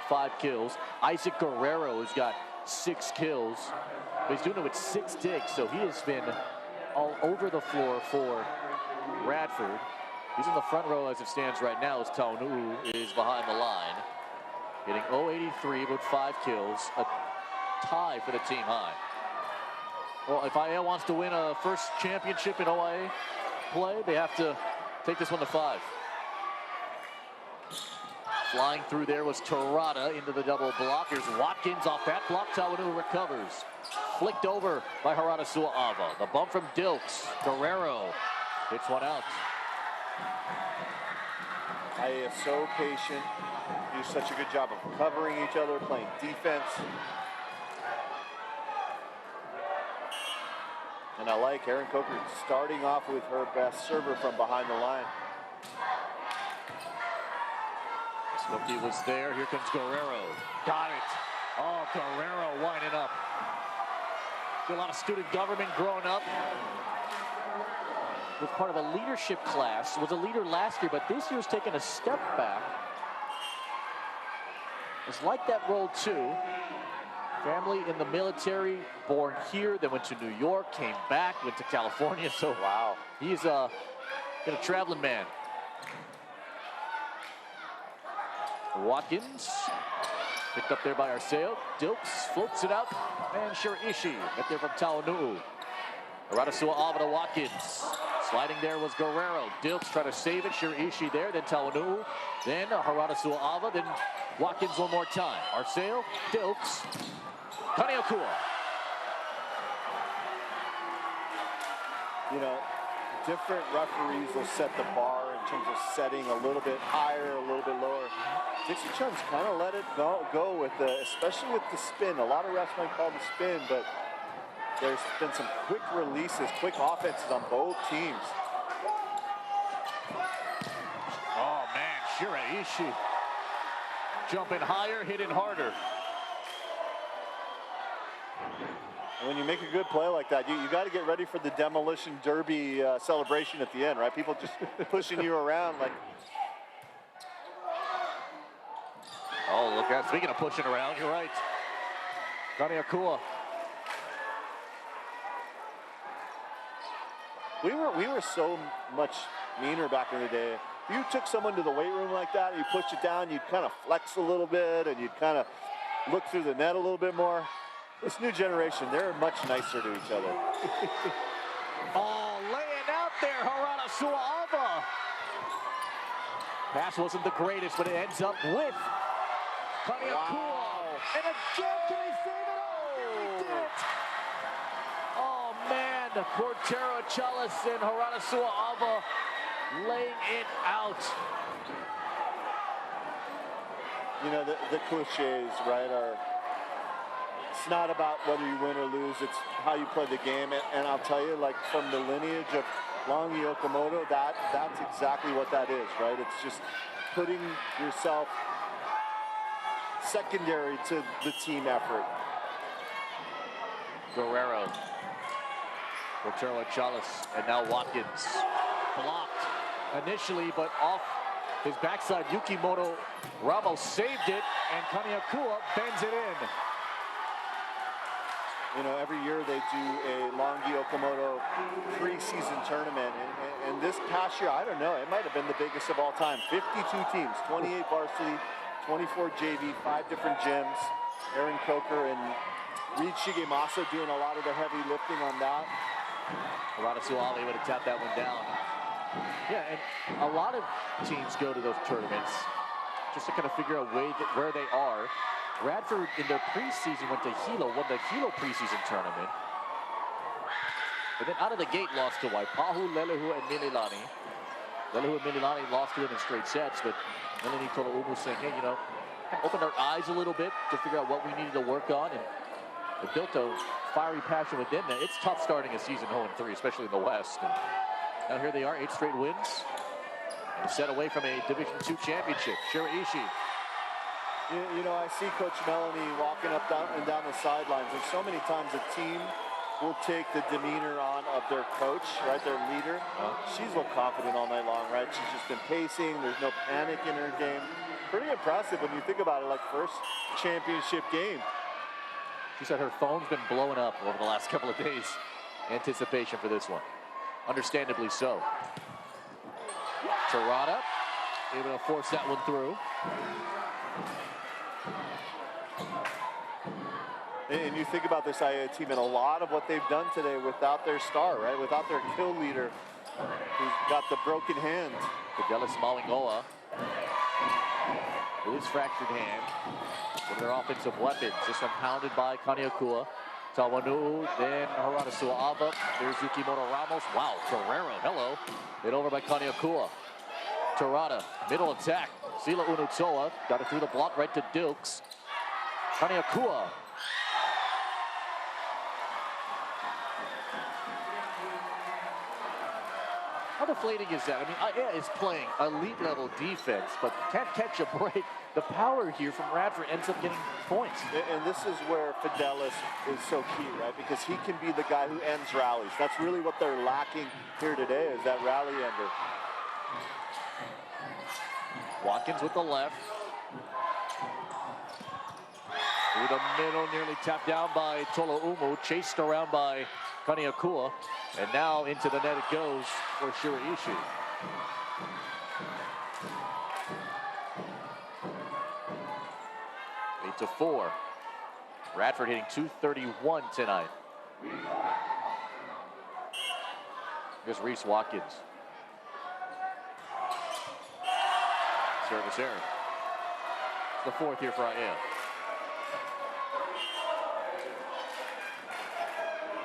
5 kills. Isaac Guerrero has got 6 kills. But he's doing it with 6 digs, so he has been all over the floor for Radford. He's in the front row as it stands right now as Taunu is behind the line. Hitting 083 with 5 kills, a tie for the team high. Well, if Aiea wants to win a first championship in OIA play, they have to take this one to 5. Flying through there was Terada into the double block. Here's Watkins off that block. Taunu recovers. Flicked over by Harada Sua'ava. The bump from Dilks. Guerrero hits one out. Aiea is so patient. Do such a good job of covering each other, playing defense. And I like Erin Coker starting off with her best server from behind the line. Smokey was there. Here comes Guerrero. Got it. Oh, Guerrero winding up. Did a lot of student government growing up. Was part of a leadership class. Was a leader last year, but this year's taken a step back. It's like that role too. Family in the military, born here, then went to New York, came back, went to California. So wow, he's been a traveling man. Watkins, picked up there by Arceo. Dilks floats it out, and Shiraishi right there from Taunu. Harada Sua'ava to Watkins. Sliding there was Guerrero. Dilks trying to save it. Shiraishi there, then Taunu. Then Harada Sua'ava, then Watkins one more time. Arceo, Dilks, Kaneokua. You know, different referees will set the bar in terms of setting a little bit higher, a little bit lower. Dixie Chung's kind of let it go with especially with the spin. A lot of refs might call the spin, but there's been some quick releases, quick offenses on both teams. Oh man, Shiraishi jumping higher, hitting harder. And when you make a good play like that, you got to get ready for the demolition derby celebration at the end, right? People just pushing you around like. Oh, look at, speaking of pushing around, you're right. Kaneokua. We were so much meaner back in the day. If you took someone to the weight room like that and you pushed it down, you'd kind of flex a little bit and you'd kind of look through the net a little bit more. This new generation, they're much nicer to each other. Oh, laying out there, Harada Sua'ava. Pass wasn't the greatest, but it ends up with Kaneokua. Wow. And again, can he save it? Oh, he did it. Oh, man. Cortero Chalice and Harada Sua'ava laying it out. You know, the cliches, right, are it's not about whether you win or lose, it's how you play the game. And I'll tell you, like, from the lineage of Longi Okamoto, that's exactly what that is, right? It's just putting yourself secondary to the team effort. Guerrero. Cortero Chalice, and now Watkins. Blocked initially, but off his backside. Yukimoto Ramos saved it, and Kaneokua bends it in. You know, every year they do a Longi Okamoto preseason tournament. And this past year, I don't know, it might have been the biggest of all time. 52 teams, 28 varsity, 24 JV, 5 different gyms. Erin Coker and Reed Shigemasa doing a lot of the heavy lifting on that. Harada Sua'ava would have tapped that one down. Yeah, and a lot of teams go to those tournaments just to kind of figure out where they are. Radford in their preseason went to Hilo, won the Hilo preseason tournament. But then out of the gate lost to Waipahu, Lelehu, and Mililani. Lelehu and Mililani lost to them in straight sets, but Melanie Tolaumu saying, hey, you know, opened our eyes a little bit to figure out what we needed to work on, and it built a fiery passion within them. It's tough starting a season 0-3, especially in the West. And now here they are, 8 straight wins, and set away from a Division II championship. Shiraishi. You know, I see Coach Melanie walking up and down the sidelines, and so many times a team will take the demeanor on of their coach, right, their leader. She's looked confident all night long, right? She's just been pacing. There's no panic in her game. Pretty impressive when you think about it, like first championship game. She said her phone's been blowing up over the last couple of days. Anticipation for this one. Understandably so. Terada able to force that one through. And you think about this Aiea team and a lot of what they've done today without their star, right? Without their kill leader, who's got the broken hand. Fidelis Malingoa with his fractured hand. One of their offensive weapons. This one pounded by Kaniakua. Tawanu, then Harada Sua'ava. There's Yukimoto Ramos. Wow, Guerrero, hello. Hit over by Kaniakua. Terada, middle attack. Sila Unutoa got it through the block right to Dukes. Kaniakua. How deflating is that? I mean, Aiea is playing elite level defense, but can't catch a break. The power here from Radford ends up getting points. And this is where Fidelis is so key, right? Because he can be the guy who ends rallies. That's really what they're lacking here today, is that rally ender. Watkins with the left. Through the middle, nearly tapped down by Tolaumu, chased around by Kaniakua, and now into the net it goes for Shiraishi. Eight to 4. Radford hitting .231 tonight. Here's Reese Watkins. Service error. It's the 4th here for Aiea.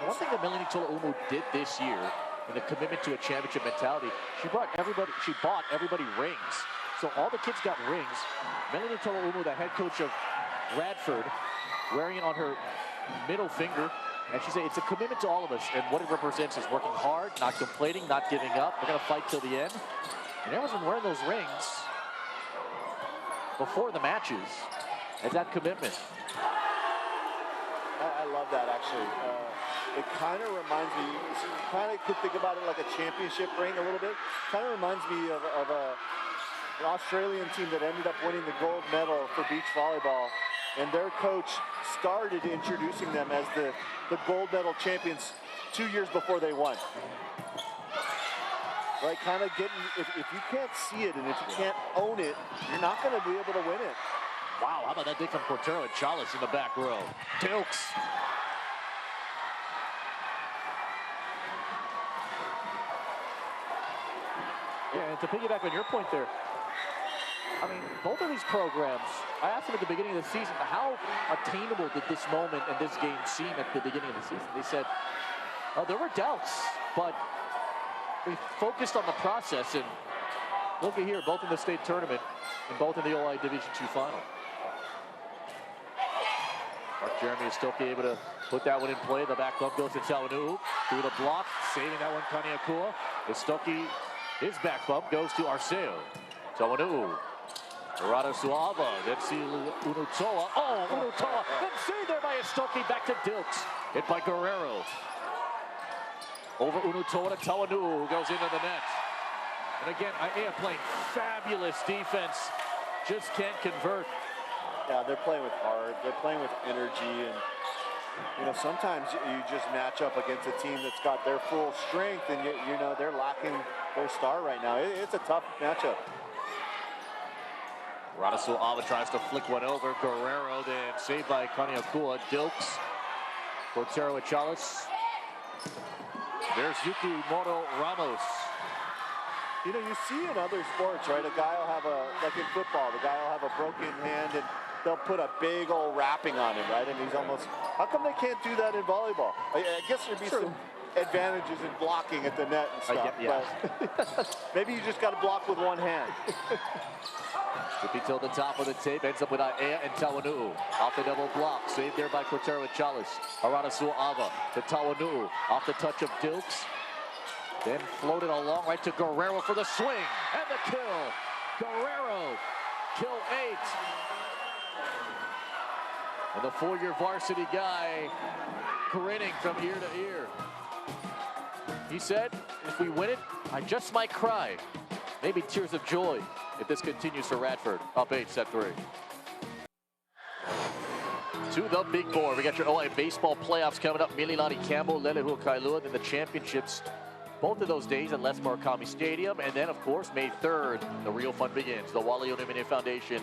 One thing that Melanie Tolaumu did this year in the commitment to a championship mentality, she bought everybody rings. So all the kids got rings. Melanie Tolaumu, the head coach of Radford, wearing it on her middle finger. And she said it's a commitment to all of us. And what it represents is working hard, not complaining, not giving up. We're going to fight till the end. And everyone's been wearing those rings before the matches as that commitment. I love that, actually. It kind of reminds me, you kind of could think about it like a championship ring a little bit. Kind of reminds me of an Australian team that ended up winning the gold medal for beach volleyball. And their coach started introducing them as the gold medal champions 2 years before they won. Right, kind of getting, if you can't see it and if you can't own it, you're not going to be able to win it. Wow, how about that dig from Portero and Chalice in the back row. Tilks. Yeah, and to piggyback on your point there, I mean, both of these programs, I asked them at the beginning of the season, how attainable did this moment and this game seem at the beginning of the season? They said, there were doubts, but we focused on the process, and look at here, both in the state tournament and both in the OIA Division II final. Mark Jeremy is still able to put that one in play. The back bump goes to Tawanu through the block, saving that one Kaniakua. Estoki, his back bump goes to Arceo. Tawanu, Harada Sua'ava, then see Unutoa. Oh, Unutoa, then saved there by Estoki, back to Dilks. Hit by Guerrero. Over Unutoa to Tawanu, who goes into the net. And again, Aiea playing fabulous defense. Just can't convert. Yeah, they're playing with heart. They're playing with energy. And, you know, sometimes you just match up against a team that's got their full strength, and, you know, they're lacking their star right now. It's a tough matchup. Harada Sua'ava tries to flick one over. Guerrero then saved by Kaniakua. Dilks. Portero and Chalice. There's Yukimoto Ramos. You know, you see in other sports, right? A guy will have like in football, the guy will have a broken hand and they'll put a big old wrapping on him, right? And he's almost, how come they can't do that in volleyball? I guess there'd be some advantages in blocking at the net and stuff. Yeah. But maybe you just got to block with one hand. Tippy till the top of the tape, ends up with Aiea and Tawanu'u. Off the double block, saved there by Cortero and Chalice. Arana Sua'ava to Tawanu'u, off the touch of Dilks. Then floated along right to Guerrero for the swing, and the kill. Guerrero, kill 8. And the 4-year varsity guy grinning from ear to ear. He said, if we win it, I just might cry. Maybe tears of joy if this continues for Radford. Up 8, set 3. To the big board. We got your OIA baseball playoffs coming up. Mililani Campbell, Lelehu Kailua, then the championships. Both of those days at Les Murakami Stadium. And then, of course, May 3rd, the real fun begins. The Wale Onimene Foundation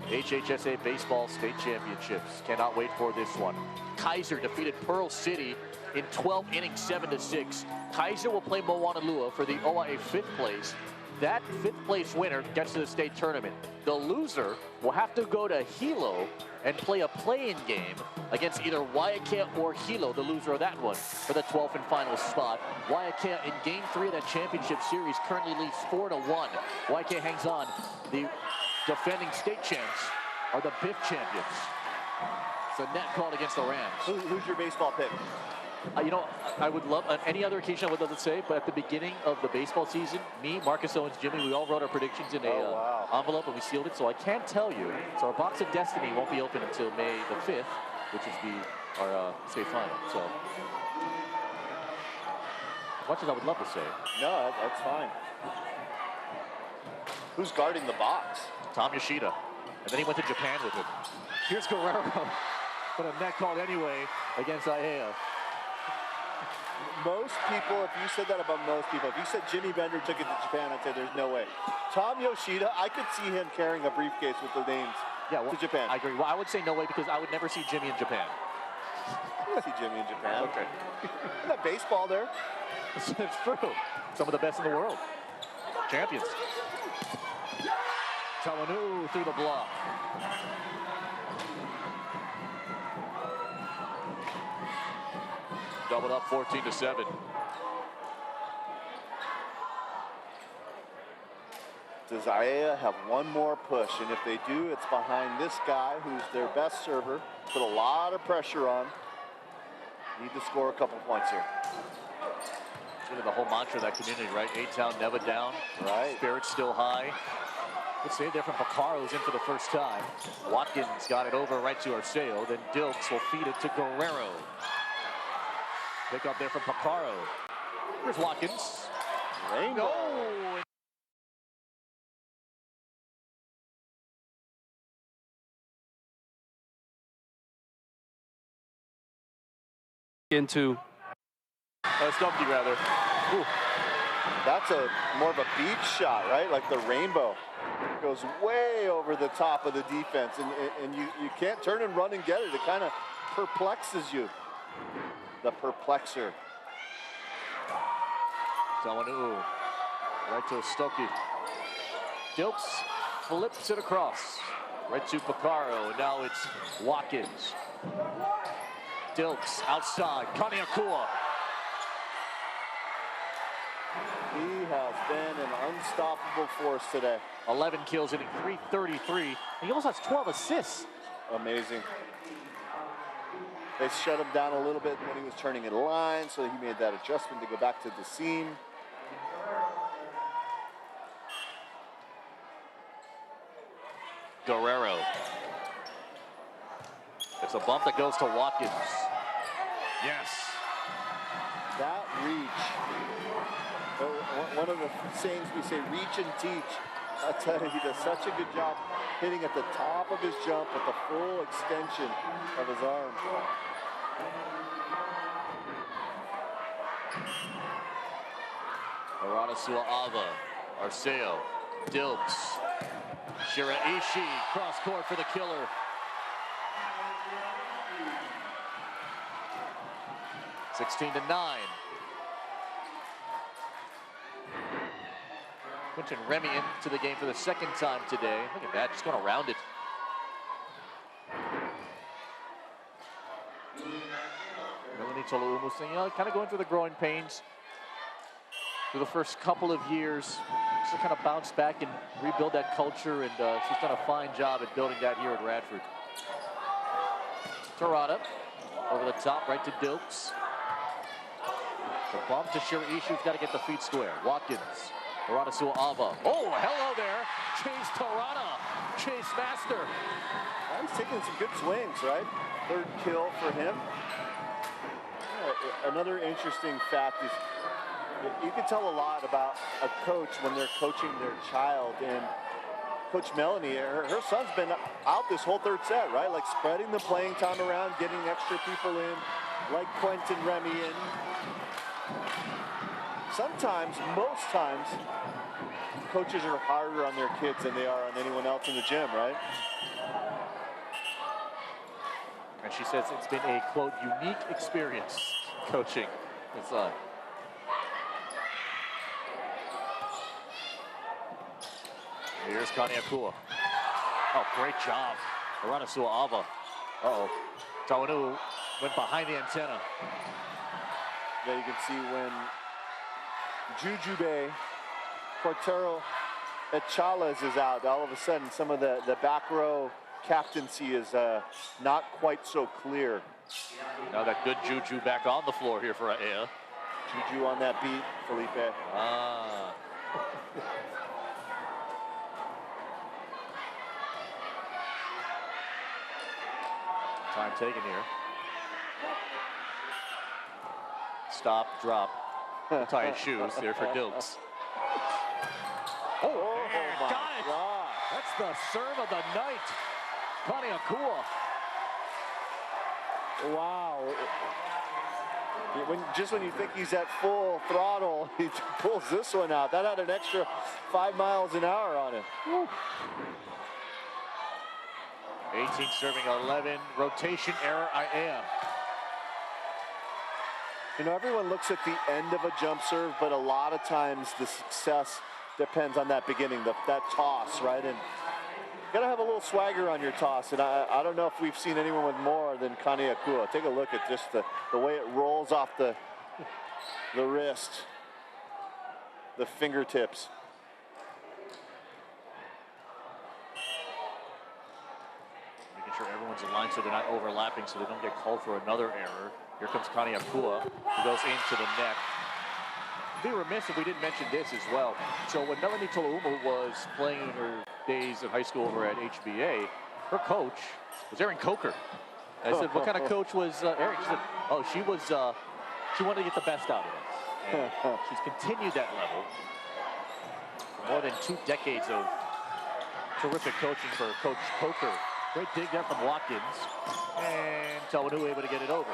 HHSA Baseball State Championships. Cannot wait for this one. Kaiser defeated Pearl City in 12 innings, 7-6. Kaiser will play Moanalua for the OIA 5th place. That 5th place winner gets to the state tournament. The loser will have to go to Hilo and play a play-in game against either Waiakea or Hilo, the loser of that one, for the 12th and final spot. Waiakea in game 3 of that championship series currently leads 4-1. Waiakea hangs on. The defending state champs are the BIF champions. It's a net called against the Rams. Who's your baseball pick? You know, I would love, on any other occasion I would love to say, but at the beginning of the baseball season, me, Marcus Owens, Jimmy, we all wrote our predictions in a envelope and we sealed it, so I can't tell you. So our box of destiny won't be open until May the 5th, which is our state final. So, as much as I would love to say. No, that's fine. Who's guarding the box? Tom Yoshida. And then he went to Japan with him. Here's Guerrero, but a net called anyway against Aiea. Most people, if you said that about most people, if you said Jimmy Bender took it to Japan, I'd say there's no way. Tom Yoshida, I could see him carrying a briefcase with the names to Japan. I agree. Well, I would say no way because I would never see Jimmy in Japan. I see Jimmy in Japan. Okay. Isn't that baseball there? It's true. Some of the best in the world. Champions. Tawanu through the block. Doubled up 14-7. Does Aiea have one more push? And if they do, it's behind this guy who's their best server. Put a lot of pressure on. Need to score a couple points here. It's really the whole mantra of that community, right? A-Town, never down. Right. Spirits still high. Good save there from Picaro, who's in for the first time. Watkins got it over right to Arceo. Then Dilks will feed it to Guerrero. Pick up there from Picaro. Here's Watkins. Rainbow. No! Into Stumpy, rather. Ooh. That's more of a beach shot, right? Like the rainbow. It goes way over the top of the defense, and you can't turn and run and get it. It kind of perplexes you. The perplexer. Tawanu right to Stokie. Dilks flips it across. Right to Picaro, and now it's Watkins. Dilks outside, Kaniakua. He has been an unstoppable force today. 11 kills, hitting .333. He almost has 12 assists. Amazing. They shut him down a little bit when he was turning in line, so he made that adjustment to go back to the seam. Guerrero. It's a bump that goes to Watkins. Yes. That reach. One of the sayings we say, reach and teach. I tell you, he does such a good job hitting at the top of his jump with the full extension of his arm. Arana Sua'ava, Arceo, Dilks, Shiraishi, cross court for the killer. (16-9). Quentin Remy into the game for the second time today. Look at that, just going around it. Melanie Tolaumu saying, kind of going through the growing pains through the first couple of years. To kind of bounce back and rebuild that culture, and she's done a fine job at building that here at Radford. Torada over the top, right to Dilks. The bump to Shiraishi, who's got to get the feet square. Watkins, Torada Sua'ava. Oh, hello there. Chase Torada, chase master. He's taking some good swings, right? Third kill for him. Yeah, another interesting fact is you can tell a lot about a coach when they're coaching their child. And Coach Melanie, her son's been out this whole third set, right? Like spreading the playing time around, getting extra people in, like Quentin Remy in. Sometimes, most times, coaches are harder on their kids than they are on anyone else in the gym, right? And she says it's been a, quote, unique experience coaching his son. Here's Kaniakua. Oh, great job. Torada Sua'ava. Uh-oh. Tawanu went behind the antenna. Yeah, you can see when Jujube Cortero Echales is out, all of a sudden some of the back row captaincy is not quite so clear. Now that good Juju back on the floor here for Aiea. Juju on that beat, Felipe. Ah. Time taken here. Stop, drop. Tie his shoes there for Dilks. Oh my got it. God. That's the serve of the night. Kaniakua. Wow. Just when you think he's at full throttle, he pulls this one out. That had an extra 5 miles an hour on it. Woo. 18 serving 11. Rotation error, Aiea. You know, everyone looks at the end of a jump serve, but a lot of times the success depends on that beginning, that toss, right? And you gotta have a little swagger on your toss. And I don't know if we've seen anyone with more than Kaniakua. Take a look at just the way it rolls off the wrist, the fingertips. Sure everyone's aligned so they're not overlapping, so they don't get called for another error. Here comes Kaniakua, who goes into the net. I'd be remiss if we didn't mention this as well. So when Melanie Tolaumu was playing in her days of high school over at HBA, her coach was Erin Coker. I said, what kind of coach was Erin? She said, oh, she wanted to get the best out of us. And she's continued that level for more than 2 decades of terrific coaching for Coach Coker. Great dig there from Watkins. And Tawanu able to get it over.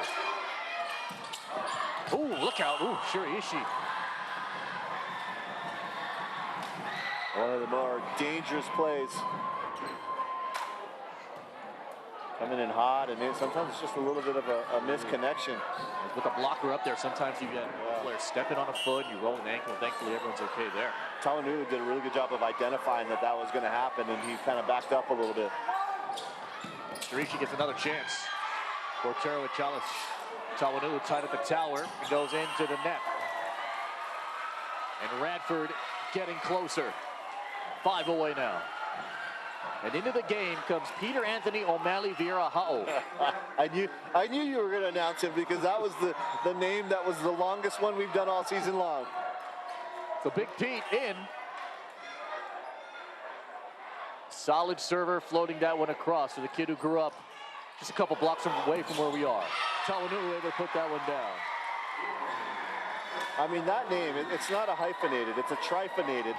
Ooh, look out. Ooh, Shiraishi. One of the more dangerous plays. Coming in hot, and sometimes it's just a little bit of a misconnection. With a blocker up there, sometimes you get players stepping on a foot, you roll an ankle. Thankfully, everyone's okay there. Tawanu did a really good job of identifying that was going to happen, and he kind of backed up a little bit. Shiraishi gets another chance. Cortero with Chalice. Tawanu tied at the tower and goes into the net. And Radford getting closer. 5 away now. And into the game comes Peter Anthony O'Malley Vieira Ha'o. I knew you were going to announce him because that was the name that was the longest one we've done all season long. So Big Pete in. Solid server floating that one across for the kid who grew up just a couple blocks away from where we are. Tawanu able to put that one down. I mean, that name, it's not a hyphenated, it's a triphonated.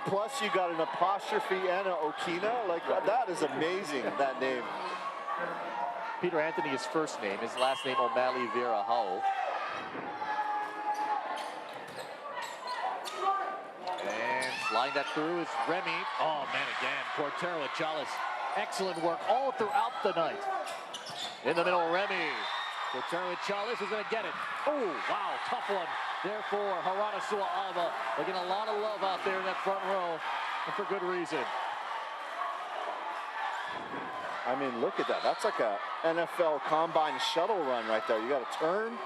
Plus you got an apostrophe and an okina. Like, that is amazing, that name. Peter Anthony, his first name. His last name, O'Malley Vieira Ha'o. And flying that through is Remy. Oh, man, again. Cortero and Chalice. Excellent work all throughout the night. In the middle, Remy. Cortero and Chalice is going to get it. Oh, wow, tough one. Therefore, Harada Sua'ava, they're getting a lot of love out there in that front row, and for good reason. I mean, look at that. That's like a NFL combine shuttle run right there. You got to turn,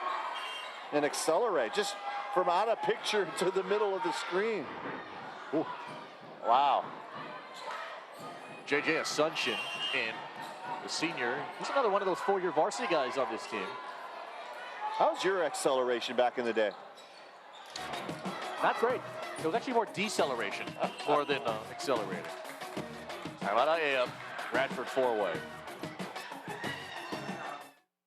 and accelerate, just from out of picture to the middle of the screen. Ooh. Wow. JJ Asuncion in, the senior. He's another one of those four-year varsity guys on this team. How's your acceleration back in the day? Not great. It was actually more deceleration more than accelerating. How about Aiea, Radford four-way.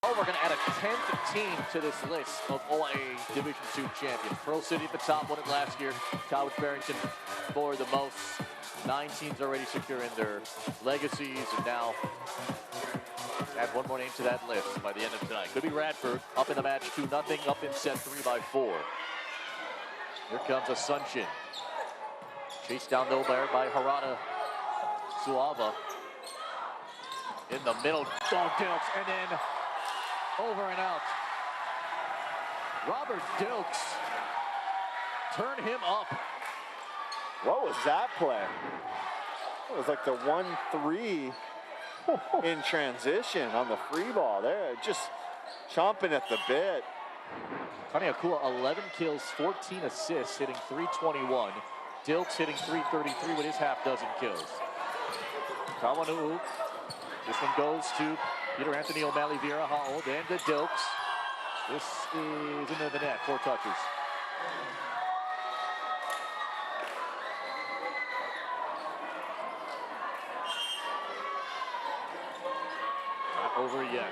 Oh, we're going to add a 10th team to this list of OIA Division II champions. Pearl City at the top, won it last year. College Barrington for the most. 9 teams already securing their legacies, and now add one more name to that list by the end of tonight. Could be Radford, up in the match 2-0, up in set 3-4. Here comes Asuncion. Chased down though by Harada Suava. In the middle, dog Dilks, and then over and out. Robert Dilks, turn him up. What was that play? It was like the 1-3 in transition on the free ball there. Just chomping at the bit. Tani Akua, 11 kills, 14 assists, hitting .321. Dilks hitting .333 with his half dozen kills. Kawanuu. This one goes to Peter Anthony O'Malley Vieira Hall, then to Dilks. This is into the net, 4 touches. Not over yet.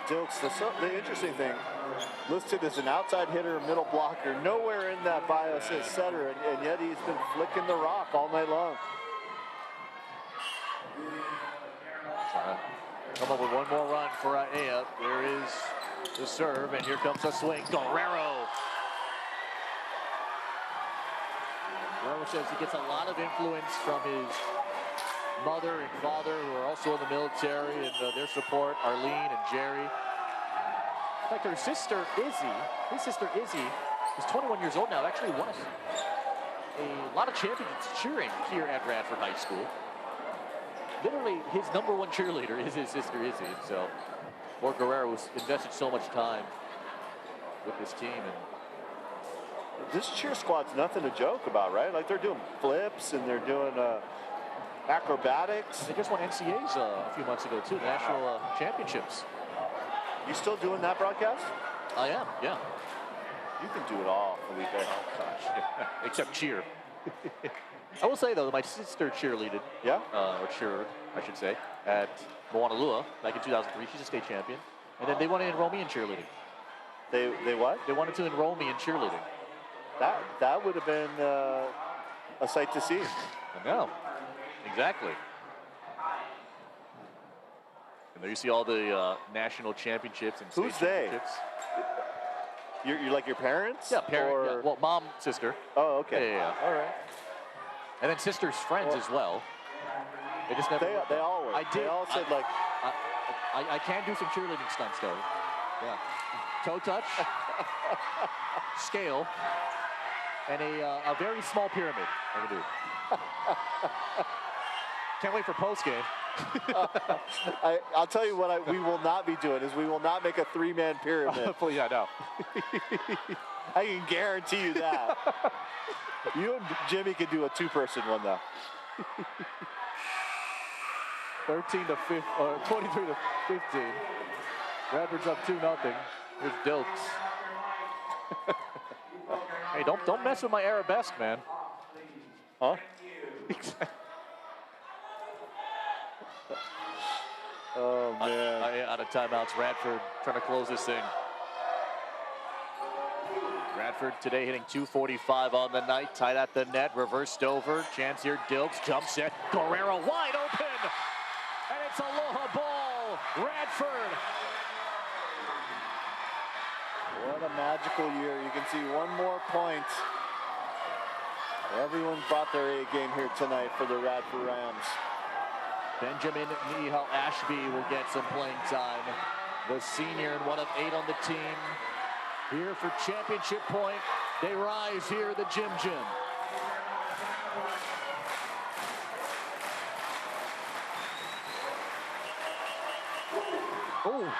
Dilks, the interesting thing, listed as an outside hitter, middle blocker, nowhere in that bio says setter, and yet he's been flicking the rock all night long. Come up with one more run for Aiea. There is the serve, and here comes a swing. Guerrero. Guerrero says he gets a lot of influence from his mother and father, who are also in the military, and their support, Arlene and Jerry. In fact, her sister, Izzy, his sister, Izzy, is 21 years old now, actually won a lot of championships cheering here at Radford High School. Literally, his #1 cheerleader is his sister, Izzy. And so, poor Guerrero has invested so much time with this team. And this cheer squad's nothing to joke about, right? Like, they're doing flips and they're doing acrobatics. they just won NCAAs a few months ago, too, national championships. You still doing that broadcast? I am, yeah. You can do it all, Felipe. Oh, gosh. Except cheer. I will say, though, my sister cheerleaded. Yeah? Or cheered, I should say, at Moanalua back in 2003. She's a state champion. And then they wanted to enroll me in cheerleading. They what? They wanted to enroll me in cheerleading. That would have been a sight to see. I know. Exactly. And there you see all the national championships and Who's state they? championships. You're like your parents? Yeah, parent. Or... Yeah. Well, mom, sister. Oh, okay. Yeah. All right. And then sister's friends as well. They just never. They all were. I did. They all said I can do some cheerleading stunts though. Yeah. Toe touch, scale, and a very small pyramid. I can do. Can't wait for post game. I'll tell you what we will not be doing is we will not make a 3-man pyramid. Please, I know. I can guarantee you that. You and Jimmy could do a 2-person one though. 23 to 15. Radford's up 2-0. Here's Dilks. Hey, don't mess with my arabesque, man. Huh? Oh man. Out of timeouts. Radford trying to close this thing. Radford today hitting .245 on the night, tied at the net, reversed over. Chance here, Dilks, jump set, Guerrero wide open, and it's Aloha ball, Radford. What a magical year. You can see one more point. Everyone brought their A game here tonight for the Radford Rams. Benjamin Nihal Ashby will get some playing time. The senior and one of 8 on the team. Here for championship point. They rise here, the Jim Jim. Oh.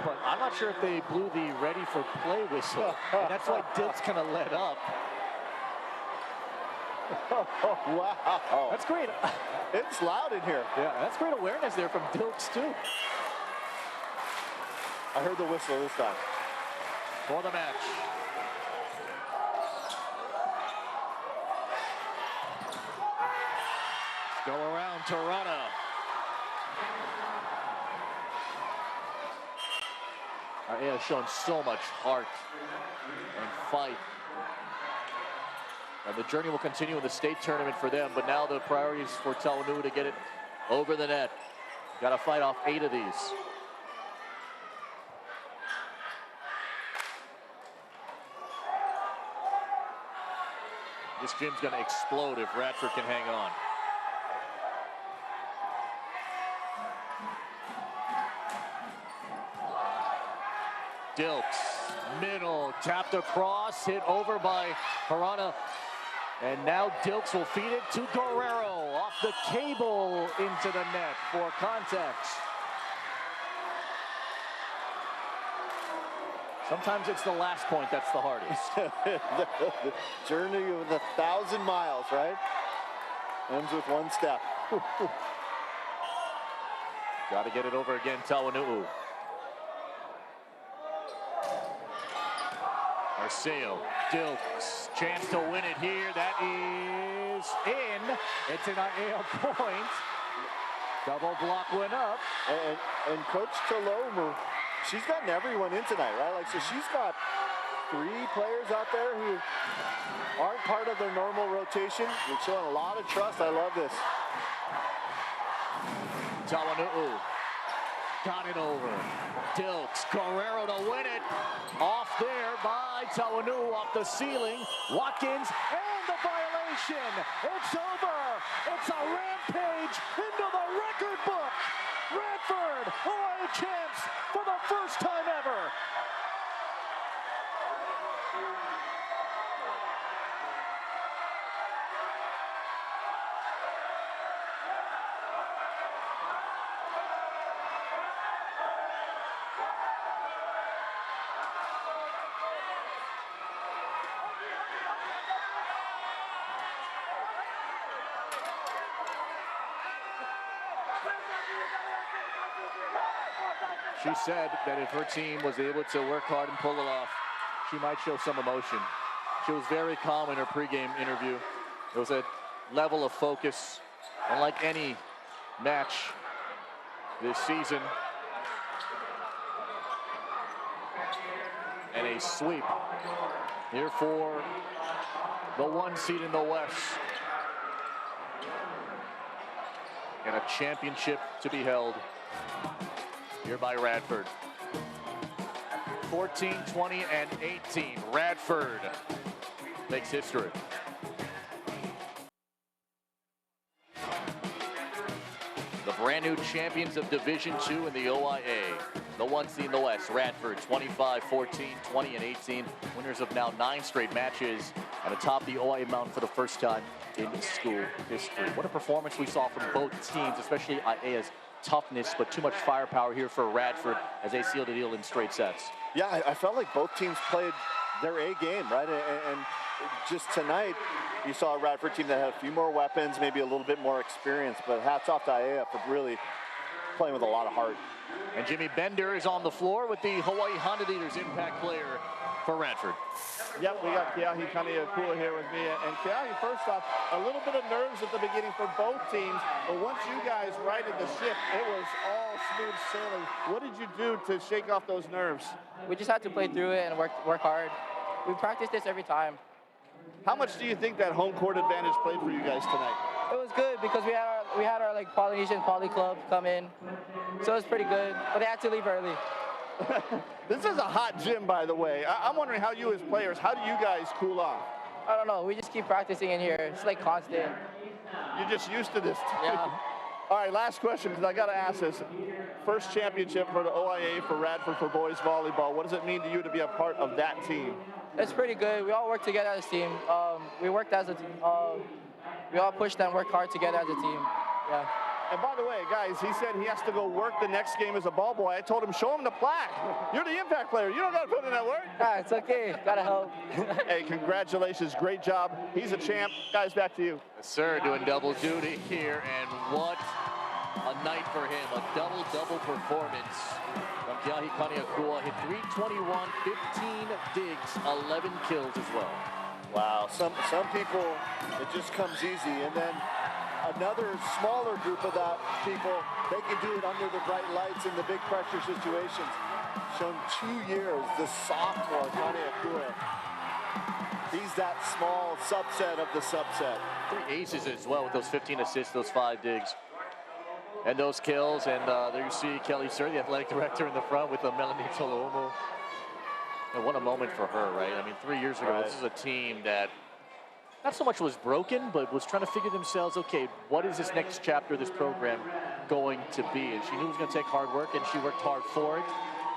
but I'm not sure if they blew the ready for play whistle. And that's why Dilks kind of let up. Wow. That's great. It's loud in here. Yeah, that's great awareness there from Dilks, too. I heard the whistle this time. For the match. Go around Toronto. Aiea has shown so much heart and fight. And the journey will continue in the state tournament for them, but now the priority is for Tawanui to get it over the net. Got to fight off 8 of these. This gym's going to explode if Radford can hang on. Dilks, middle, tapped across, hit over by Harana. And now Dilks will feed it to Guerrero, off the cable into the net for context. Sometimes it's the last point that's the hardest. The journey of 1,000 miles, right? Ends with one step. Got to get it over again, Tawanui. Arceo, Dilks, chance to win it here. That is in. It's an Aiea point. Double block went up. And Coach Talomu, she's gotten everyone in tonight, right? Like, so she's got 3 players out there who aren't part of their normal rotation. They're showing a lot of trust. I love this. Tawanui got it over. Dilks, Guerrero to win it. Off there by Tawanui, off the ceiling. Watkins, and the violation. It's over. It's a rampage into the record book. Radford OIA champs for the first time ever. She said that if her team was able to work hard and pull it off, she might show some emotion. She was very calm in her pregame interview. It was a level of focus, unlike any match this season. And a sweep here for the 1 seed in the West. And a championship to be held here by Radford. 14, 20, and 18. Radford makes history. The brand new champions of Division II in the OIA. The 1 seed in the West, Radford, 25, 14, 20, and 18. Winners of now 9 straight matches and atop the OIA mountain for the first time in school history. What a performance we saw from both teams, especially Aia's toughness, but too much firepower here for Radford as they sealed the deal in straight sets. Yeah, I felt like both teams played their A game, right? And just tonight, you saw a Radford team that had a few more weapons, maybe a little bit more experience, but hats off to Aiea for really playing with a lot of heart. And Jimmy Bender is on the floor with the Hawaii Honda Leaders impact player for Radford. Yep, we got Keahi Kaniakua here with me. And Keahi, first off, a little bit of nerves at the beginning for both teams, but once you guys righted the ship, it was all smooth sailing. What did you do to shake off those nerves? We just had to play through it and work hard. We practice this every time. How much do you think that home court advantage played for you guys tonight? It was good because we had our like Polynesian Poly Club come in, so it was pretty good. But they had to leave early. This is a hot gym, by the way. I'm wondering how you as players, how do you guys cool off? I don't know. We just keep practicing in here. It's like constant. You're just used to this. Yeah. All right, last question, because I got to ask this. First championship for the OIA for Radford for boys volleyball. What does it mean to you to be a part of that team? It's pretty good. We all work together as a team. We worked as a team. We all pushed and worked hard together as a team. Yeah. And by the way, guys, he said he has to go work the next game as a ball boy. I told him, show him the plaque. You're the impact player. You don't got to put in that work. It's okay. Gotta help. Hey, congratulations. Great job. He's a champ. Guys, back to you. Yes, sir, doing double duty here, and what a night for him. A double-double performance from Jahi Kaniakua. Hit 321, 15 digs, 11 kills as well. Wow, some people, it just comes easy, and then another smaller group of that people, they can do it under the bright lights in the big pressure situations. Shown 2 years, the sophomore Kaniakua. He's that small subset of the subset. 3 aces as well with those 15 assists, those 5 digs. And those kills, and there you see Kelly Sir, the athletic director in the front with Melanie Toloomu. And what a moment for her, right? I mean, 3 years ago, This is a team that not so much was broken, but was trying to figure themselves, okay, what is this next chapter of this program going to be? And she knew it was going to take hard work, and she worked hard for it.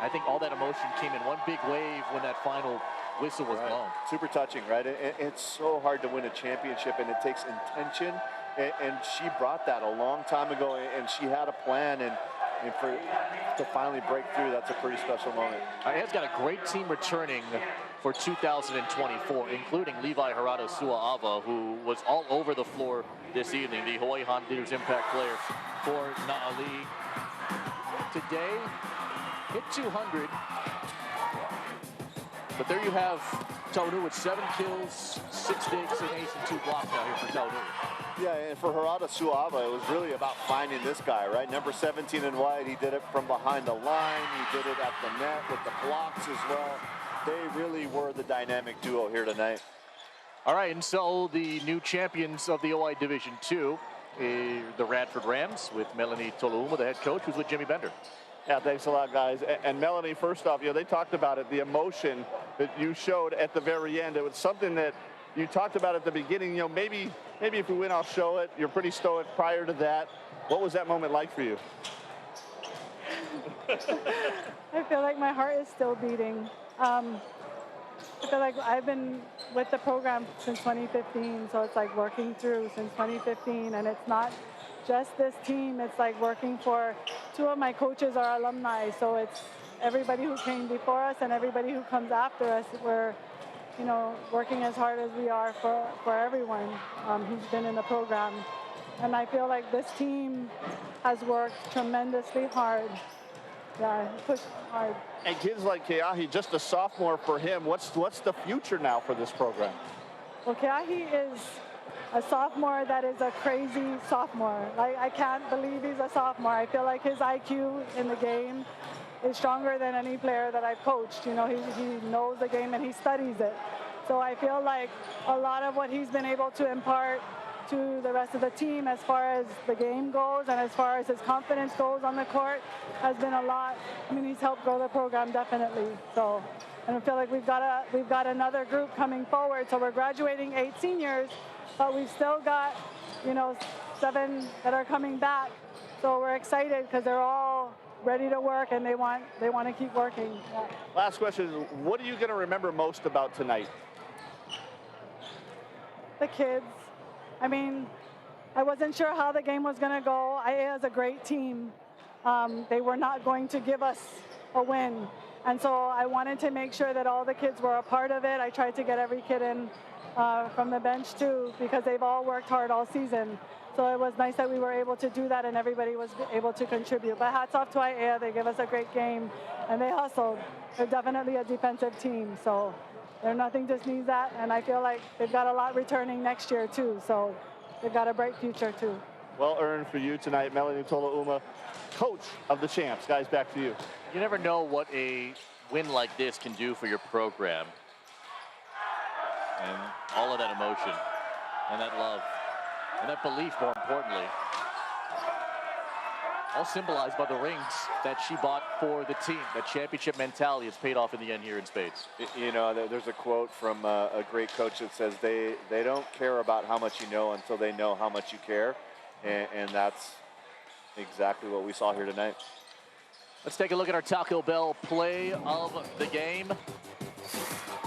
I think all that emotion came in one big wave when that final whistle was blown. Super touching, right? It's so hard to win a championship, and it takes intention. And she brought that a long time ago, and she had a plan, and to finally break through, that's a pretty special moment. Aia's got a great team returning for 2024, including Levi Harada Sua'ava, who was all over the floor this evening, the Hawaii Honduras Impact player for Na'ali. Today, hit 200. But there you have Taunu with 7 kills, 6 digs, an ace, and 2 blocks out here for Taunu. Yeah, and for Harada Sua'ava, it was really about finding this guy, right? Number 17 in white, he did it from behind the line. He did it at the net with the blocks as well. They really were the dynamic duo here tonight. All right, and so the new champions of the OI Division II, the Radford Rams, with Melanie Toloomu, the head coach, who's with Jimmy Bender. Yeah, thanks a lot, guys. And Melanie, first off, they talked about it, the emotion that you showed at the very end. It was something that you talked about at the beginning. Maybe if we win, I'll show it. You're pretty stoic prior to that. What was that moment like for you? I feel like my heart is still beating. I feel like I've been with the program since 2015, so it's like working through since 2015, and it's not just this team. It's like working for 2 of my coaches are alumni, so it's everybody who came before us and everybody who comes after us. We're working as hard as we are for everyone who's been in the program. And I feel like this team has worked tremendously hard. Yeah, pushed hard. And kids like Keahi, just a sophomore for him, what's the future now for this program? Well, Keahi is a sophomore that is a crazy sophomore. I can't believe he's a sophomore. I feel like his IQ in the game is stronger than any player that I've coached. He knows the game and he studies it. So I feel like a lot of what he's been able to impart to the rest of the team as far as the game goes and as far as his confidence goes on the court has been a lot. I mean, he's helped grow the program definitely. So, and I feel like we've got another group coming forward. So we're graduating 8 seniors, but we've still got, 7 that are coming back. So we're excited because they're all ready to work and they want to keep working. Yeah. Last question, what are you going to remember most about tonight? The kids. I mean, I wasn't sure how the game was going to go. Aiea is a great team. They were not going to give us a win. And so I wanted to make sure that all the kids were a part of it. I tried to get every kid in from the bench too, because they've all worked hard all season. So it was nice that we were able to do that and everybody was able to contribute. But hats off to Aiea. They gave us a great game and they hustled. They're definitely a defensive team. So they're nothing just needs that. And I feel like they've got a lot returning next year too. So they've got a bright future too. Well earned for you tonight, Melanie Toloomu, coach of the champs. Guys, back to you. You never know what a win like this can do for your program. And all of that emotion and that love and that belief, more importantly, all symbolized by the rings that she bought for the team. That championship mentality has paid off in the end here in spades. There's a quote from a great coach that says they don't care about how much you know until they know how much you care. And that's exactly what we saw here tonight. Let's take a look at our Taco Bell play of the game.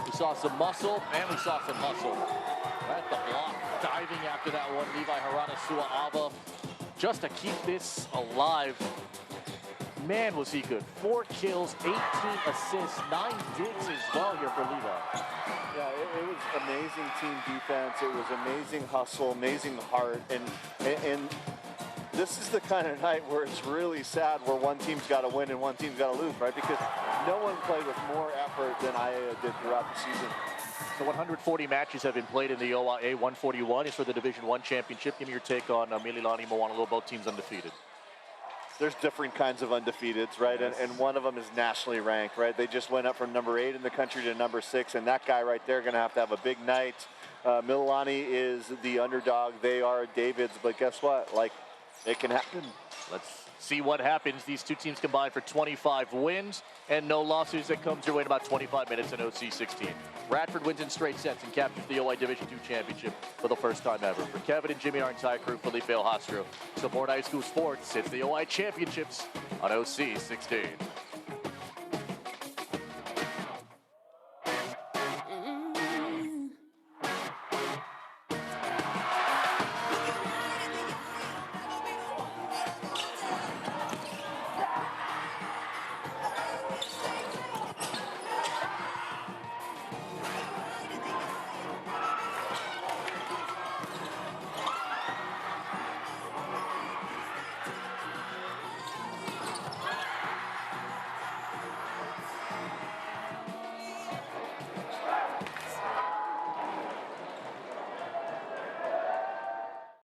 We saw some muscle, and we saw some muscle. At the block, diving after that one, Levi Harada Sua'ava just to keep this alive. Man, was he good. 4 kills, 18 assists, 9 digs as well here for Levi. Yeah, it was amazing team defense. It was amazing hustle, amazing heart. And this is the kind of night where it's really sad where one team's got to win and one team's got to lose, right? Because no one played with more effort than Aiea did throughout the season. So 140 matches have been played in the OIA. 141 is for the Division I championship. Give me your take on Mililani, Moanalo, both teams undefeated. There's different kinds of undefeateds, right? Yes. And one of them is nationally ranked, right? They just went up from number 8 in the country to number 6, and that guy right there going to have a big night. Mililani is the underdog. They are Davids, but guess what? Like, it can happen. Let's see what happens. These two teams combined for 25 wins and no losses. That comes your way in about 25 minutes in OC 16. Radford wins in straight sets and captures the OI Division II championship for the first time ever. For Kevin and Jimmy, our entire crew, Felipe Hostro, support high school sports. It's the OI championships on OC 16.